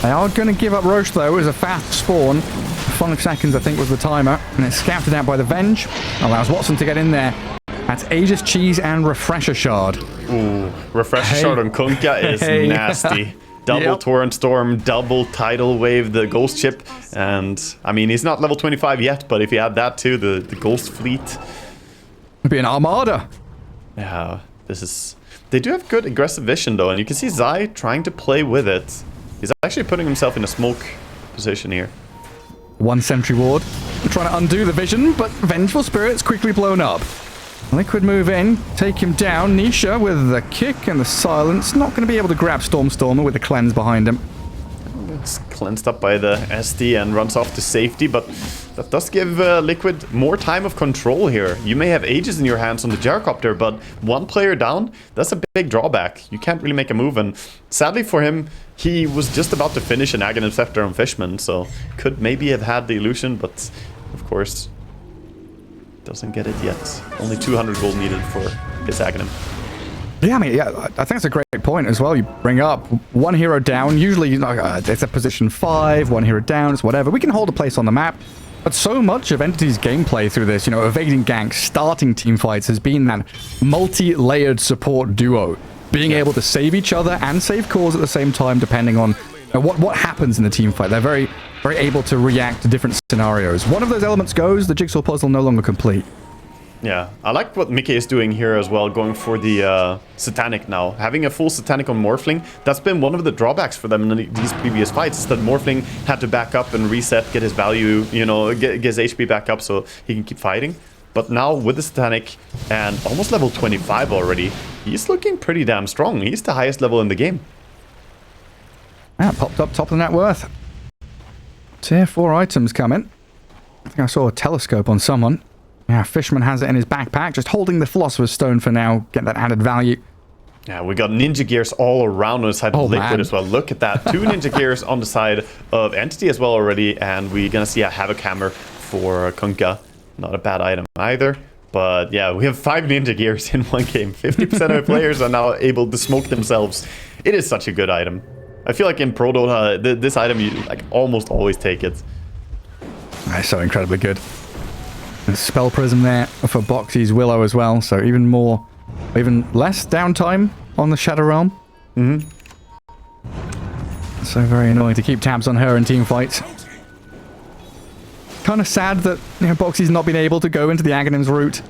They are going to give up Roche though. It was a fast spawn. 5 seconds I think was the timer, and it's scouted out by the Venge. Allows Watson to get in there. That's Aegis Cheese and Refresher Shard. Ooh, Refresher Shard on Kunkka is nasty. Double Torrent Storm, double Tidal Wave, the Ghost Ship. And, I mean, he's not level 25 yet, but if you add that too, the Ghost Fleet. It'd be an armada. Yeah, this is... They do have good aggressive vision though, and you can see Zai trying to play with it. He's actually putting himself in a smoke position here. 1 sentry ward. Trying to undo the vision, but Vengeful Spirit's quickly blown up. Liquid move in, take him down. Nisha with the kick and the silence. Not going to be able to grab Stormer with the cleanse behind him. It's cleansed up by the SD and runs off to safety, but that does give Liquid more time of control here. You may have Aegis in your hands on the Gyrocopter, but 1 player down, that's a big drawback. You can't really make a move, and sadly for him, he was just about to finish an Aghanim Scepter on Fishman, so could maybe have had the illusion, but of course... doesn't get it yet. Only 200 gold needed for his Aghanim. Yeah, I mean, I think it's a great point as well. You bring up 1 hero down. Usually, it's a position 5, 1 hero down, it's whatever. We can hold a place on the map. But so much of Entity's gameplay through this, evading ganks, starting team fights, has been that multi-layered support duo. Being able to save each other and save cores at the same time, depending on what happens in the team fight. They're very, very able to react to different scenarios. One of those elements goes, the jigsaw puzzle no longer complete. Yeah, I like what Mickey is doing here as well, going for the Satanic now. Having a full Satanic on Morphling, that's been one of the drawbacks for them in these previous fights, is that Morphling had to back up and reset, get his value, you know, get his HP back up so he can keep fighting. But now with the Satanic and almost level 25 already, he's looking pretty damn strong. He's the highest level in the game. Yeah, popped up top of the net worth. Tier 4 items coming. I think I saw a telescope on someone. Yeah, Fishman has it in his backpack, just holding the Philosopher's Stone for now. Get that added value. Yeah, we got ninja gears all around on the side of Liquid man. as well. Look at that. 2 ninja gears on the side of Entity as well already. And we're going to see a Havoc Hammer for Kunkka. Not a bad item either. But yeah, we have 5 ninja gears in one game. 50% of the players are now able to smoke themselves. It is such a good item. I feel like in Pro Dota, this item, you like almost always take it. That's so incredibly good. There's Spell Prism there for Boxy's Willow as well, so even less downtime on the Shadow Realm. So very annoying to keep tabs on her in team fights. Kind of sad that Boxy's not been able to go into the Aghanim's route.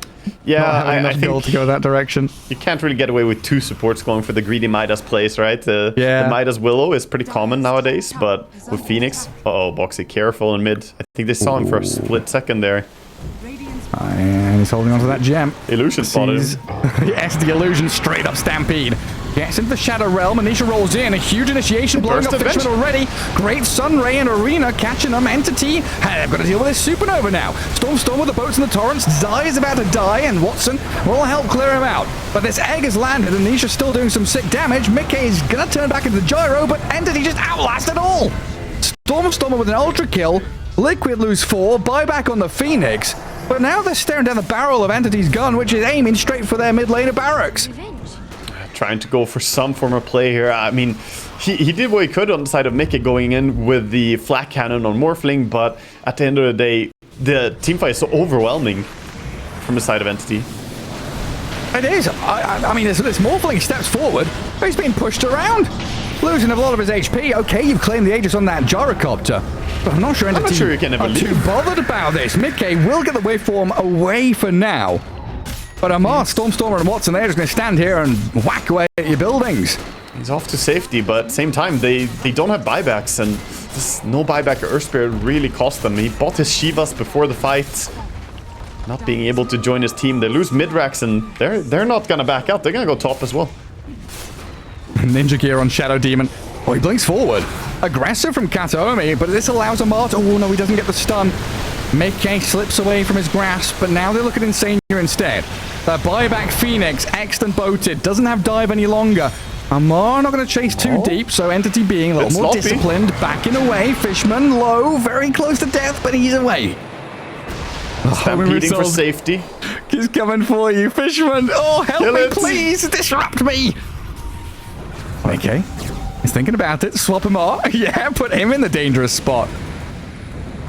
Yeah, I think to go that direction. You can't really get away with 2 supports going for the greedy Midas plays, right? The Midas Willow is pretty common nowadays, but with Phoenix, Boxy, careful in mid. I think they saw him for a split second there. And he's holding onto that gem. Illusion spotted. Yes, the illusion straight up Stampede. Gets into the Shadow Realm. Anisha rolls in. A huge initiation blowing up Fishman already. Great Sun Ray and Arena catching them. Entity. Hey, they've got to deal with this Supernova now. Storm with the boats and the torrents. Zai is about to die, and Watson will help clear him out. But this egg has landed. Anisha's still doing some sick damage. Mickey's going to turn back into the gyro, but Entity just outlasted all. Stormer with an ultra kill. Liquid lose 4. Buyback on the Phoenix. But now they're staring down the barrel of Entity's gun, which is aiming straight for their mid lane of barracks. Trying to go for some form of play here. I mean, he did what he could on the side of Mickey going in with the flak cannon on Morphling, but at the end of the day, the teamfight is so overwhelming from the side of Entity. It is. I mean, this Morphling steps forward, but he's being pushed around. Losing a lot of his HP. Okay, you've claimed the Aegis on that gyrocopter, but I'm not sure Entity you can ever are too bothered about this. Mickey will get the waveform away for now. But Amar, Stormer, and Watson, they're just going to stand here and whack away at your buildings. He's off to safety, but at the same time, they don't have buybacks, and this no buyback Earth Spirit really cost them. He bought his Shivas before the fight. Not being able to join his team. They lose mid-racks, and they're not going to back out. They're going to go top as well. Ninja gear on Shadow Demon. Oh, he blinks forward. Aggressive from Kataomi, but this allows Amar to... Oh, no, he doesn't get the stun. Mickey slips away from his grasp, but now they look at Insania instead. The buyback Phoenix, Xed and boated, doesn't have dive any longer. Amar not going to chase too deep, so Entity being a little more disciplined, backing away. Fishman low, very close to death, but he's away. Stampeding for safety. He's coming for you, Fishman. Oh, help me, please. Disrupt me. Okay. He's thinking about it. Swap him off. Yeah, put him in the dangerous spot.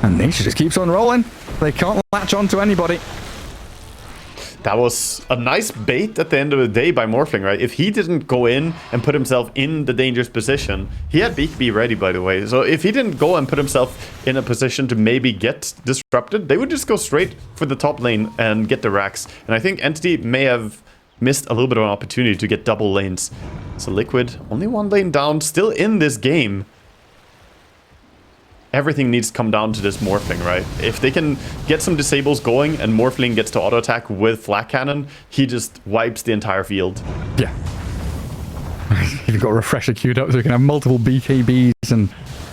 And Nature just keeps on rolling. They can't latch on to anybody. That was a nice bait at the end of the day by Morphling, right? If he didn't go in and put himself in the dangerous position, he had BKB ready, by the way. So if he didn't go and put himself in a position to maybe get disrupted, they would just go straight for the top lane and get the racks. And I think Entity may have missed a little bit of an opportunity to get double lanes. So Liquid, only 1 lane down, still in this game. Everything needs to come down to this Morphling, right? If they can get some disables going and Morphling gets to auto attack with Flak Cannon, he just wipes the entire field. Yeah. You've got Refresher queued up so you can have multiple BKBs and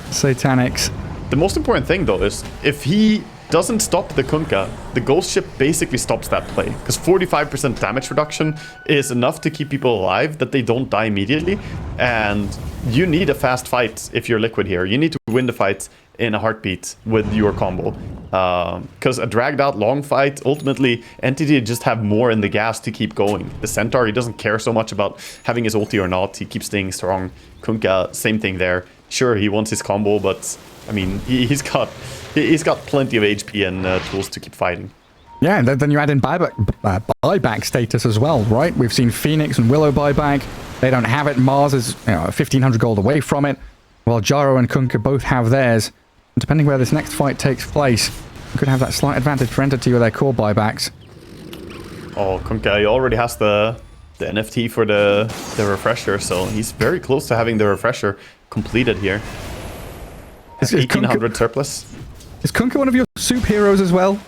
Satanics. The most important thing, though, is if he doesn't stop the Kunkka, the Ghost Ship basically stops that play. Because 45% damage reduction is enough to keep people alive that they don't die immediately. And you need a fast fight if you're Liquid here. You need to win the fight in a heartbeat with your combo. Because a dragged out long fight, ultimately, Entity just have more in the gas to keep going. The Centaur, he doesn't care so much about having his ulti or not. He keeps staying strong. Kunkka, same thing there. Sure, he wants his combo, but I mean, he's got plenty of HP and tools to keep fighting. Yeah, and then you add in buyback status as well, right? We've seen Phoenix and Willow buyback. They don't have it. Mars is 1,500 gold away from it, while Gyro and Kunkka both have theirs. And depending where this next fight takes place, you could have that slight advantage for Entity with their core buybacks. Oh, Kunkka, he already has the NFT for the refresher, so he's very close to having the refresher completed here. Is 1800 surplus. Is Kunkka one of your soup heroes as well?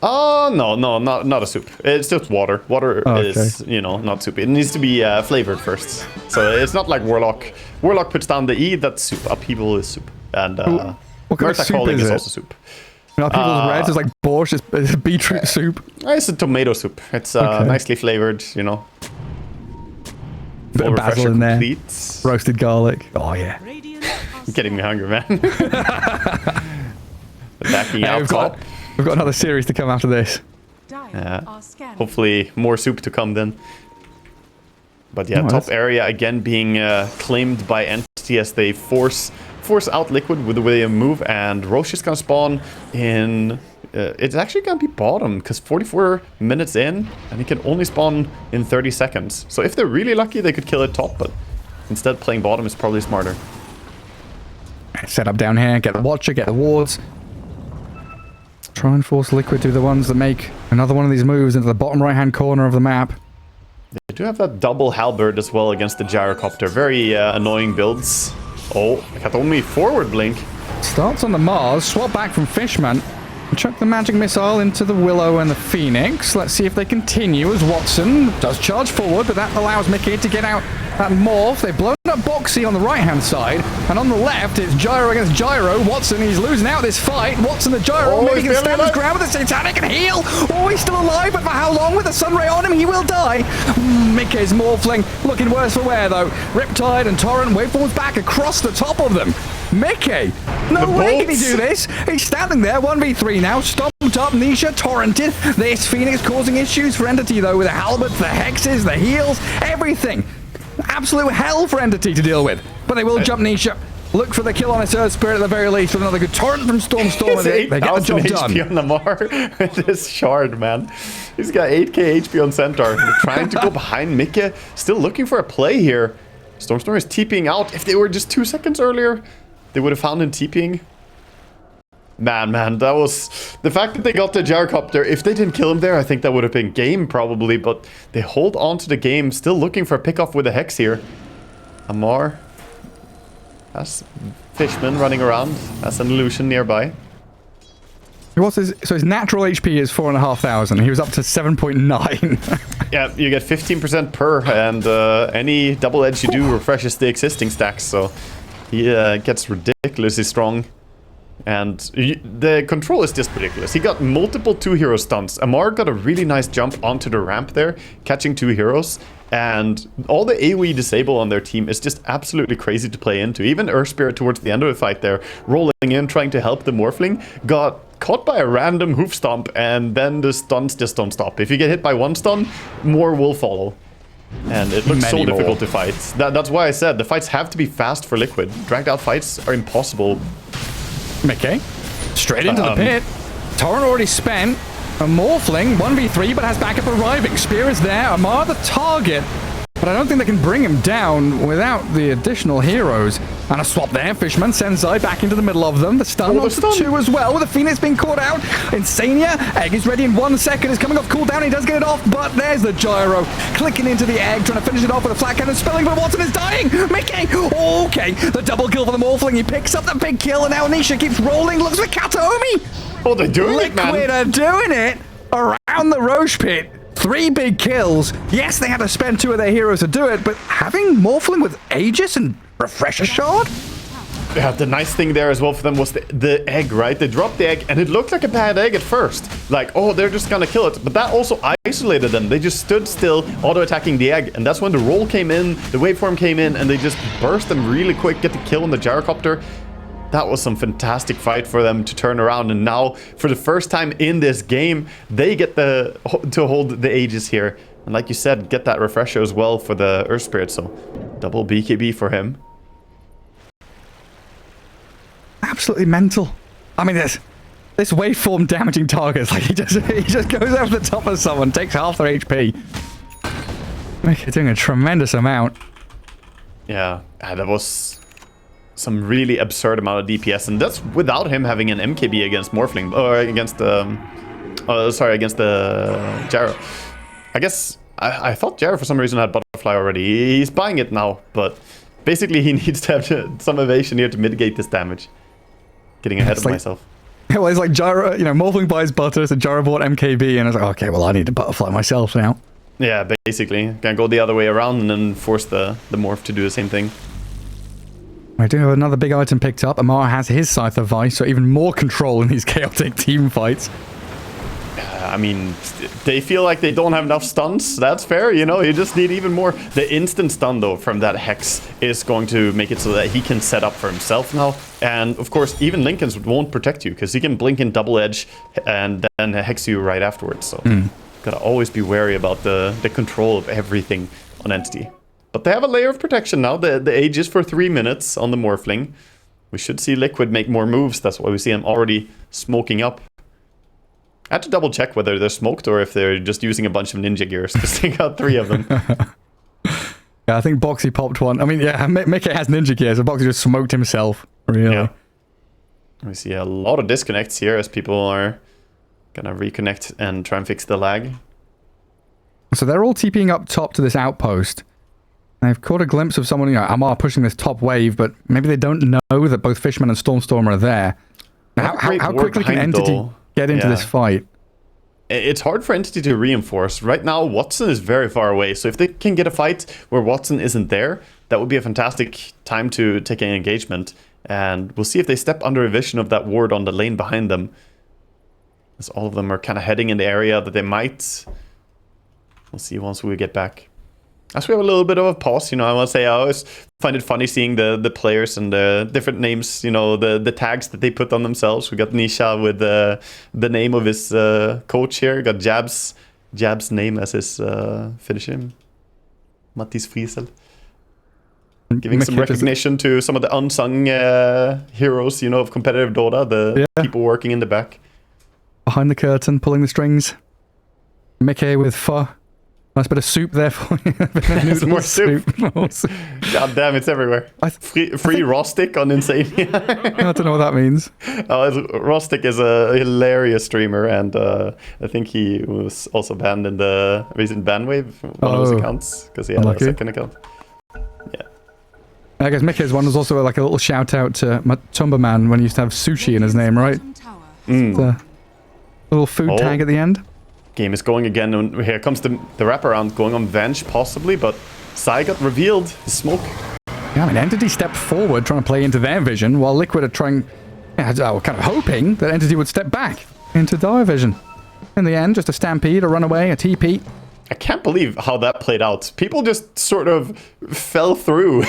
Oh, no, not a soup. It's just water. Water is, you know, not soup. It needs to be flavored first. So it's not like Warlock. Warlock puts down the E, that's soup. Upheaval is soup. And what kind of soup calling is also soup. Upheaval's red, it's like borscht, it's beetroot soup. It's a tomato soup. It's nicely flavored, you know. Bit of basil in there. Complete. Roasted garlic. Oh, yeah. Getting me hungry, man. Attacking out top. We've got another series to come after this. Yeah. Hopefully more soup to come then. But yeah, top area again being claimed by Entity as they force out Liquid with the way they move, and Roche is gonna spawn in... it's actually gonna be bottom, because 44 minutes in, and he can only spawn in 30 seconds. So if they're really lucky, they could kill it top, but instead playing bottom is probably smarter. Set up down here, get the Watcher, get the wards. Try and force Liquid to be the ones that make another one of these moves into the bottom right-hand corner of the map. They do have that double halberd as well against the gyrocopter. Very annoying builds. Oh, I got only forward blink. Starts on the Mars, swap back from Fishman. Chuck the magic missile into the Willow and the Phoenix. Let's see if they continue as Watson does charge forward, but that allows Mickey to get out that morph. They've blown up Boxy on the right-hand side, and on the left, it's Gyro against Gyro. Watson, he's losing out this fight. Watson, the Gyro, maybe can stand his ground with the Satanic and heal. Oh, he's still alive, but for how long? With the Sunray on him, he will die. Mickey's morphling, looking worse for wear, though. Riptide and Torrent, waveforms back across the top of them. Mickey! No way can he do this! He's standing there, 1v3 now, stomped up, Nisha, torrented. This Phoenix causing issues for Entity, though, with the halberds, the hexes, the heals, everything. Absolute hell for Entity to deal with. But they will jump Nisha. Look for the kill on his Earth Spirit at the very least with another good torrent from Storm. They get the job done. HP on Lamar with this shard, man. He's got 8k HP on Centaur. They're trying to go behind Mickey. Still looking for a play here. Storm is TPing out. If they were just 2 seconds earlier, they would have found him TPing. Man, that was... The fact that they got the gyrocopter, if they didn't kill him there, I think that would have been game probably, but they hold on to the game, still looking for a pickoff with a Hex here. Amar has Fishman running around, has an illusion nearby. So his natural HP is 4,500. He was up to 7.9. Yeah, you get 15% per, and any double edge you do refreshes the existing stacks, so he gets ridiculously strong. And the control is just ridiculous. He got multiple 2-hero stunts. Amar got a really nice jump onto the ramp there, catching 2 heroes. And all the AoE disable on their team is just absolutely crazy to play into. Even Earth Spirit towards the end of the fight there, rolling in, trying to help the Morphling, got caught by a random hoof stomp, and then the stuns just don't stop. If you get hit by 1 stun, more will follow. And it looks so difficult to fight. That's why I said the fights have to be fast for Liquid. Dragged out fights are impossible. Mickey, straight into the pit. Torrent already spent. A Morphling, 1v3, but has backup arriving. Spear is there. Amar the target. But I don't think they can bring him down without the additional heroes. And a swap there. Fishman, Sensei back into the middle of them. The stun onto 2 as well, with the Phoenix being caught out. Insania, Egg is ready in 1 second. It's coming off cooldown. He does get it off, but there's the Gyro. Clicking into the Egg, trying to finish it off with a flat cannon spelling, but Watson is dying. Mickey, okay. The double kill for the Morphling. He picks up the big kill, and now Nisha keeps rolling. Looks for Kataomi. Oh, they're doing it, man. Liquid are doing it around the Roche pit. 3 big kills. Yes, they had to spend 2 of their heroes to do it, but having Morphling with Aegis and Refresher Shard? Yeah, the nice thing there as well for them was the egg, right? They dropped the egg, and it looked like a bad egg at first. Like, oh, they're just gonna kill it. But that also isolated them. They just stood still, auto-attacking the egg. And that's when the roll came in, the waveform came in, and they just burst them really quick, get the kill on the gyrocopter. That was some fantastic fight for them to turn around, and now for the first time in this game they get to hold the Aegis here, and like you said, get that refresher as well for the Earth Spirit. So double BKB for him. Absolutely mental. I mean, this waveform damaging targets, like he just goes over the top of someone, takes half their HP. They're doing a tremendous amount. Yeah, that was some really absurd amount of DPS, and that's without him having an MKB against Morphling, or against the... against the Gyro. I guess I thought Jared for some reason had Butterfly already. He's buying it now, but basically he needs to have some evasion here to mitigate this damage. Getting ahead of myself. Well, it's like Gyro, you know, Morphling buys Butter, so Gyro bought MKB, and I was like, okay, well, I need to Butterfly myself now. Yeah, basically. Can go the other way around and then force the Morph to do the same thing. I do have another big item picked up. Amar has his Scythe of Vice, so even more control in these chaotic team fights. I mean, they feel like they don't have enough stuns. That's fair, you know, you just need even more. The instant stun, though, from that Hex is going to make it so that he can set up for himself now. And, of course, even Linken's won't protect you, because he can blink in double edge and then Hex you right afterwards. So, gotta always be wary about the control of everything on Entity. But they have a layer of protection now. The age is for 3 minutes on the Morphling. We should see Liquid make more moves. That's why we see him already smoking up. I had to double check whether they're smoked or if they're just using a bunch of ninja gears to stick out 3 of them. Yeah, I think Boxy popped one. I mean, yeah, Mickey has ninja gears, so Boxy just smoked himself. Really. Yeah. We see a lot of disconnects here as people are gonna reconnect and try and fix the lag. So they're all TPing up top to this outpost. They've caught a glimpse of someone, you know, Amar pushing this top wave, but maybe they don't know that both Fishman and Stormstorm are there. How quickly can Entity get into this fight? It's hard for Entity to reinforce. Right now, Watson is very far away, so if they can get a fight where Watson isn't there, that would be a fantastic time to take an engagement. And we'll see if they step under a vision of that ward on the lane behind them. As all of them are kind of heading in the area that they might. We'll see once we get back. As we have a little bit of a pause, you know, I want to say I always find it funny seeing the players and the different names, you know, the tags that they put on themselves. We got Nisha with the name of his coach here. Got Jab's name as his finisher. Mattis Friesel. Giving some recognition to some of the unsung heroes, you know, of competitive Dota. The people working in the back. Behind the curtain, pulling the strings. Mickey with pho. Nice bit of soup there for you. More soup. God damn, it's everywhere. Free raw stick on Insane. I don't know what that means. Raw stick is a hilarious streamer, and I think he was also banned in the recent ban wave, one of his accounts, because he had a second account. Yeah. I guess Mickey's one was also like a little shout out to Matumba Man when he used to have sushi in his name, right? The little food tag at the end. Game is going again, and here comes the wraparound going on Venge possibly, but Sai got revealed. His smoke. Yeah, I mean, Entity stepped forward trying to play into their vision, while Liquid are trying, kind of hoping that Entity would step back into their vision. In the end, just a stampede, a runaway, a TP. I can't believe how that played out. People just sort of fell through.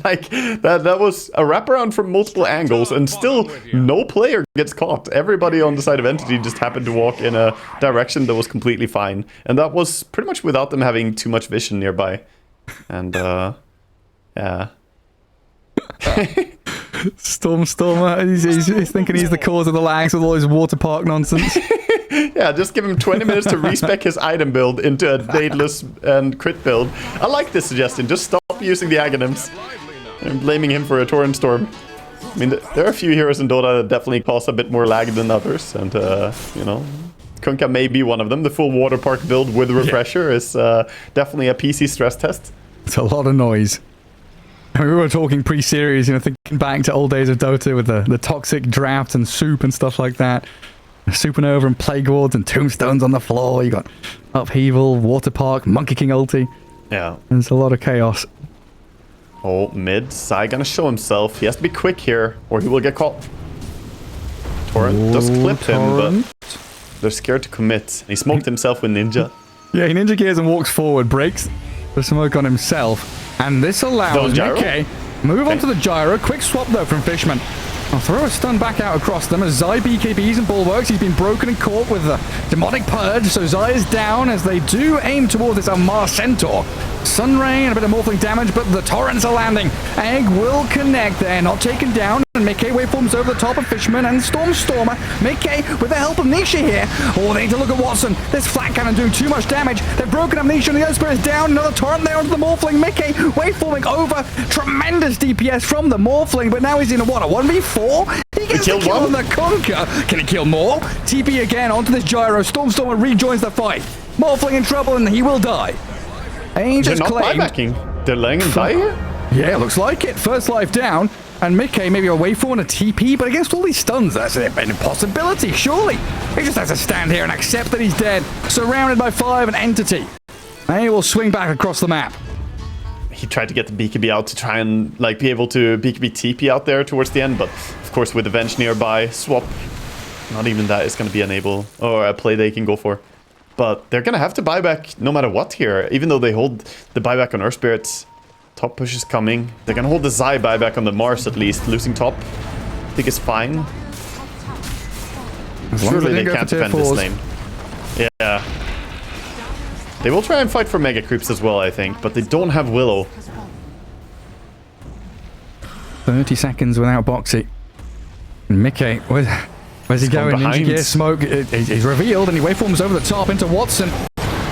Like, that was a wraparound from multiple angles, and still no player gets caught. Everybody on the side of Entity just happened to walk in a direction that was completely fine. And that was pretty much without them having too much vision nearby. And, yeah. Stormer, he's thinking he's the cause of the lags with all his water park nonsense. Yeah, just give him 20 minutes to respec his item build into a daedalus and crit build. I like this suggestion. Just stop using the Aghanims. I'm blaming him for a Torrent Storm. I mean, there are a few heroes in Dota that definitely cause a bit more lag than others. And, you know, Kunkka may be one of them. The full water park build with refresher is definitely a PC stress test. It's a lot of noise. I mean, we were talking pre-series, you know, thinking back to old days of Dota with the toxic draft and soup and stuff like that. Supernova and Plague Wards and Tombstones on the floor. You got Upheaval, Water Park, Monkey King ulti. Yeah. There's a lot of chaos. Oh, mid. Sai gonna show himself. He has to be quick here, or he will get caught. Torrent does clip him, but they're scared to commit. He smoked himself with Ninja. Yeah, he Ninja Gears and walks forward, breaks the smoke on himself. And this allows Mickey move on to the gyro. Quick swap, though, from Fishman. I'll throw a stun back out across them as Zai BKBs and bulwarks. He's been broken and caught with the demonic purge, so Zai is down as they do aim towards this Amar Centaur. Sunray and a bit of morphling damage, but the torrents are landing. Egg will connect there, not taken down. And Mickey waveforms over the top of Fishman and Stormer. Mickey with the help of Nisha here. Oh, they need to look at Watson. This flat cannon doing too much damage. They've broken up Nisha and the other spirit is down. Another torrent there onto the morphling. Mickey waveforming over. Tremendous DPS from the morphling, but now he's in a 1v4? He gets the kill on the Kunkka. Can he kill more? TP again onto this gyro. Stormer rejoins the fight. Morphling in trouble, and he will die. They're Angels not claimed. buybacking. They're letting him die here? Yeah, looks like it. First life down. And Mickey maybe away for a TP, but against all these stuns, that's an impossibility, surely. He just has to stand here and accept that he's dead, surrounded by 5 and Entity. And he will swing back across the map. He tried to get the BKB out to try and like be able to BKB TP out there towards the end, but of course with the Venge nearby, swap, not even that is going to be unable, or a play they can go for. But they're going to have to buy back no matter what here, even though they hold the buyback on Earth Spirits. Top push is coming. They're going to hold the Zai buyback on the Mars at least. Losing top, I think is fine. Surely they can't defend this lane. Yeah. They will try and fight for mega creeps as well, I think, but they don't have Willow. 30 seconds without Boxy. Mickey, where's he going? Ninja Gear smoke. He's revealed, and he waveforms over the top into Watson.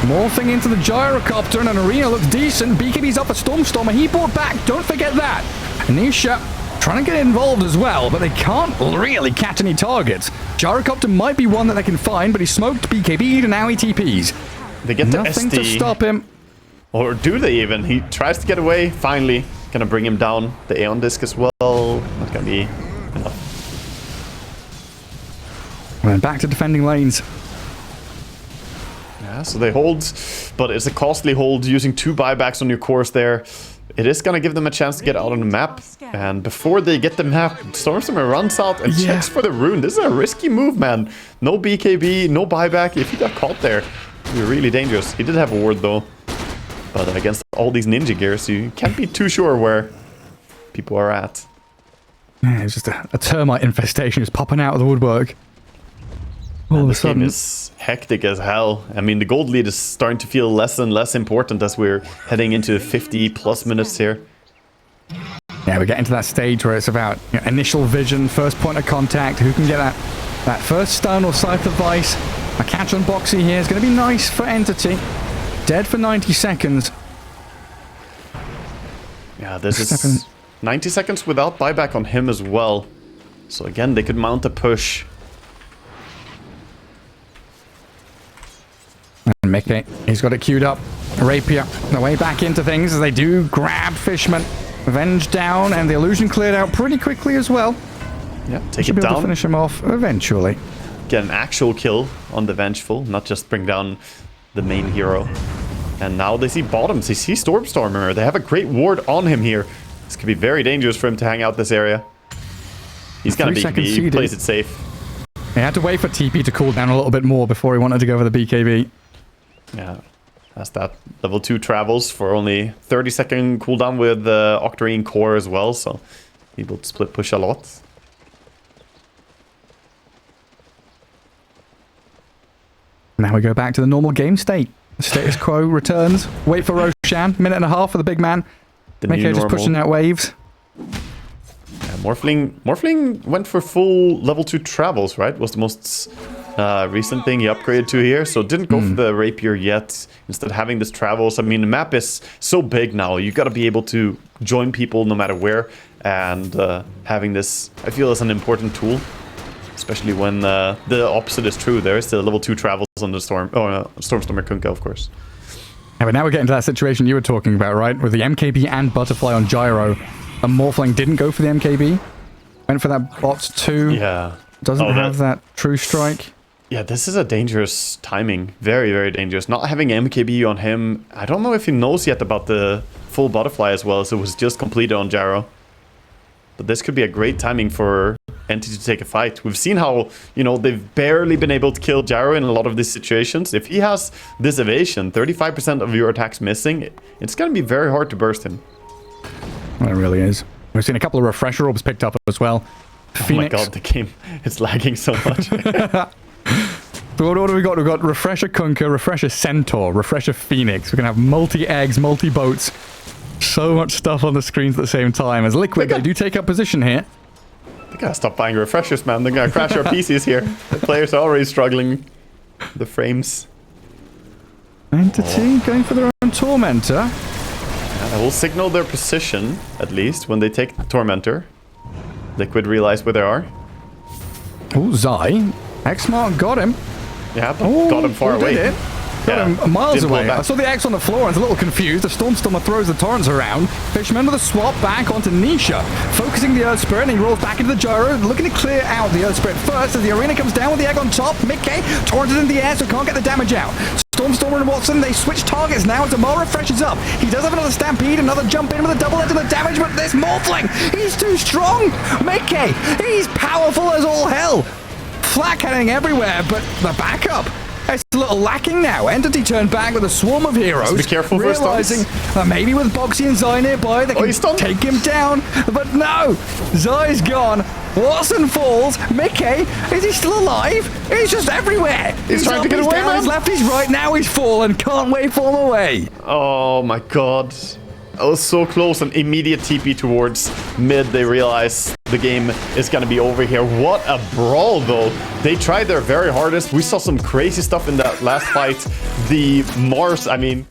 Morphing into the gyrocopter, and an arena looks decent. BKB's up for Stormstormer. He brought back. Don't forget that. Anisha trying to get involved as well, but they can't really catch any targets. Gyrocopter might be one that they can find, but he smoked BKB'd, and now he TPs. They get Nothing the SD. to stop him. Or do they even? He tries to get away. Finally, gonna bring him down. The Aeon Disc as well. Not gonna be enough. And back to defending lanes. Yeah, so they hold, but it's a costly hold using 2 buybacks on your course there. It is going to give them a chance to get out on the map. And before they get the map, Stormstormer runs out and checks for the rune. This is a risky move, man. No BKB, no buyback. If he got caught there, it would be really dangerous. He did have a ward though. But against all these ninja gears, you can't be too sure where people are at. Yeah, it's just a termite infestation just popping out of the woodwork. All of a sudden, game is hectic as hell. I mean, the gold lead is starting to feel less and less important as we're heading into 50 plus minutes here. Yeah, we're getting to that stage where it's about initial vision, first point of contact, who can get that first stun or Scythe of Vice. A catch on Boxy here is going to be nice for Entity. Dead for 90 seconds. Yeah, this is 90 seconds without buyback on him as well. So again, they could mount a push. And Mickey, he's got it queued up. Rapier, the way back into things as they do grab Fishman. Venge down, and the illusion cleared out pretty quickly as well. Yeah, take Should it be able to down. finish him off eventually. Get an actual kill on the Vengeful, not just bring down the main hero. And now they see bottoms. They see Stormstormer. They have a great ward on him here. This could be very dangerous for him to hang out this area. He's gonna be. He plays it safe. He had to wait for TP to cool down a little bit more before he wanted to go for the BKB. Yeah, as that level 2 travels for only 30-second cooldown with the Octarine core as well, so able to split push a lot. Now we go back to the normal game state. Status quo returns. Wait for Roshan. Minute and a half for the big man. Mickey just pushing out waves. Yeah, Morphling went for full level 2 travels, right? Was the most recent thing he upgraded to here. So didn't go for the Rapier yet. Instead having this travels. I mean, the map is so big now. You got to be able to join people no matter where. And having this, I feel, is an important tool. Especially when the opposite is true. There is the level 2 travels on the Stormstormer Kunkka, of course. Yeah, but now we're getting to that situation you were talking about, right? With the MKB and Butterfly on Gyro. And Morphling didn't go for the MKB. Went for that bot 2. Yeah. Doesn't have that true strike. Yeah, this is a dangerous timing. Very, very dangerous. Not having MKB on him. I don't know if he knows yet about the full Butterfly as well. So it was just completed on Gyro. But this could be a great timing for Entity to take a fight. We've seen how, you know, they've barely been able to kill Gyro in a lot of these situations. If he has this evasion, 35% of your attacks missing, it's going to be very hard to burst him. Well, it really is. We've seen a couple of refresher orbs picked up as well. Oh my god, the game is lagging so much. So what do we got? We've got Refresher Kunkka, Refresher Centaur, Refresher Phoenix. We're going to have multi-eggs, multi-boats. So much stuff on the screens at the same time. As Liquid, they do take up position here. They gotta stop buying refreshers, man. They're gonna crash our PCs here. The players are already struggling. The frames. Entity going for their own Tormentor. Yeah, they will signal their position, at least, when they take the Tormentor. Liquid realize where they are. Oh, Zai. X-Mark got him. Yeah, but got him far away. Did it. Got him miles Didn't pull away. back. I saw the X on the floor and was a little confused. The Stormstormer throws the torrents around. Fishman with a swap back onto Nisha. Focusing the Earth Spirit, and he rolls back into the gyro, looking to clear out the Earth Spirit first as the arena comes down with the egg on top. Mickey torrented in the air, so can't get the damage out. Stormstormer and Watson, they switch targets now as Amara freshes up. He does have another stampede, another jump in with a double edge of the damage, but this Morphling, he's too strong. Mickey, he's powerful as all hell. Flak heading everywhere, but the backup, it's a little lacking now. Entity turned back with a swarm of heroes. Be careful for realizing that maybe with Boxy and Zai nearby, they he's can stunned. take him down. But no, Zai's gone. Watson falls. Mickey, is he still alive? He's just everywhere. He's trying up, to get he's away, down, man. He's left, he's right. Now he's fallen. Can't wait for him away. Oh my god. I was so close. An immediate TP towards mid. They realize the game is going to be over here. What a brawl, though. They tried their very hardest. We saw some crazy stuff in that last fight. The Mars, I mean...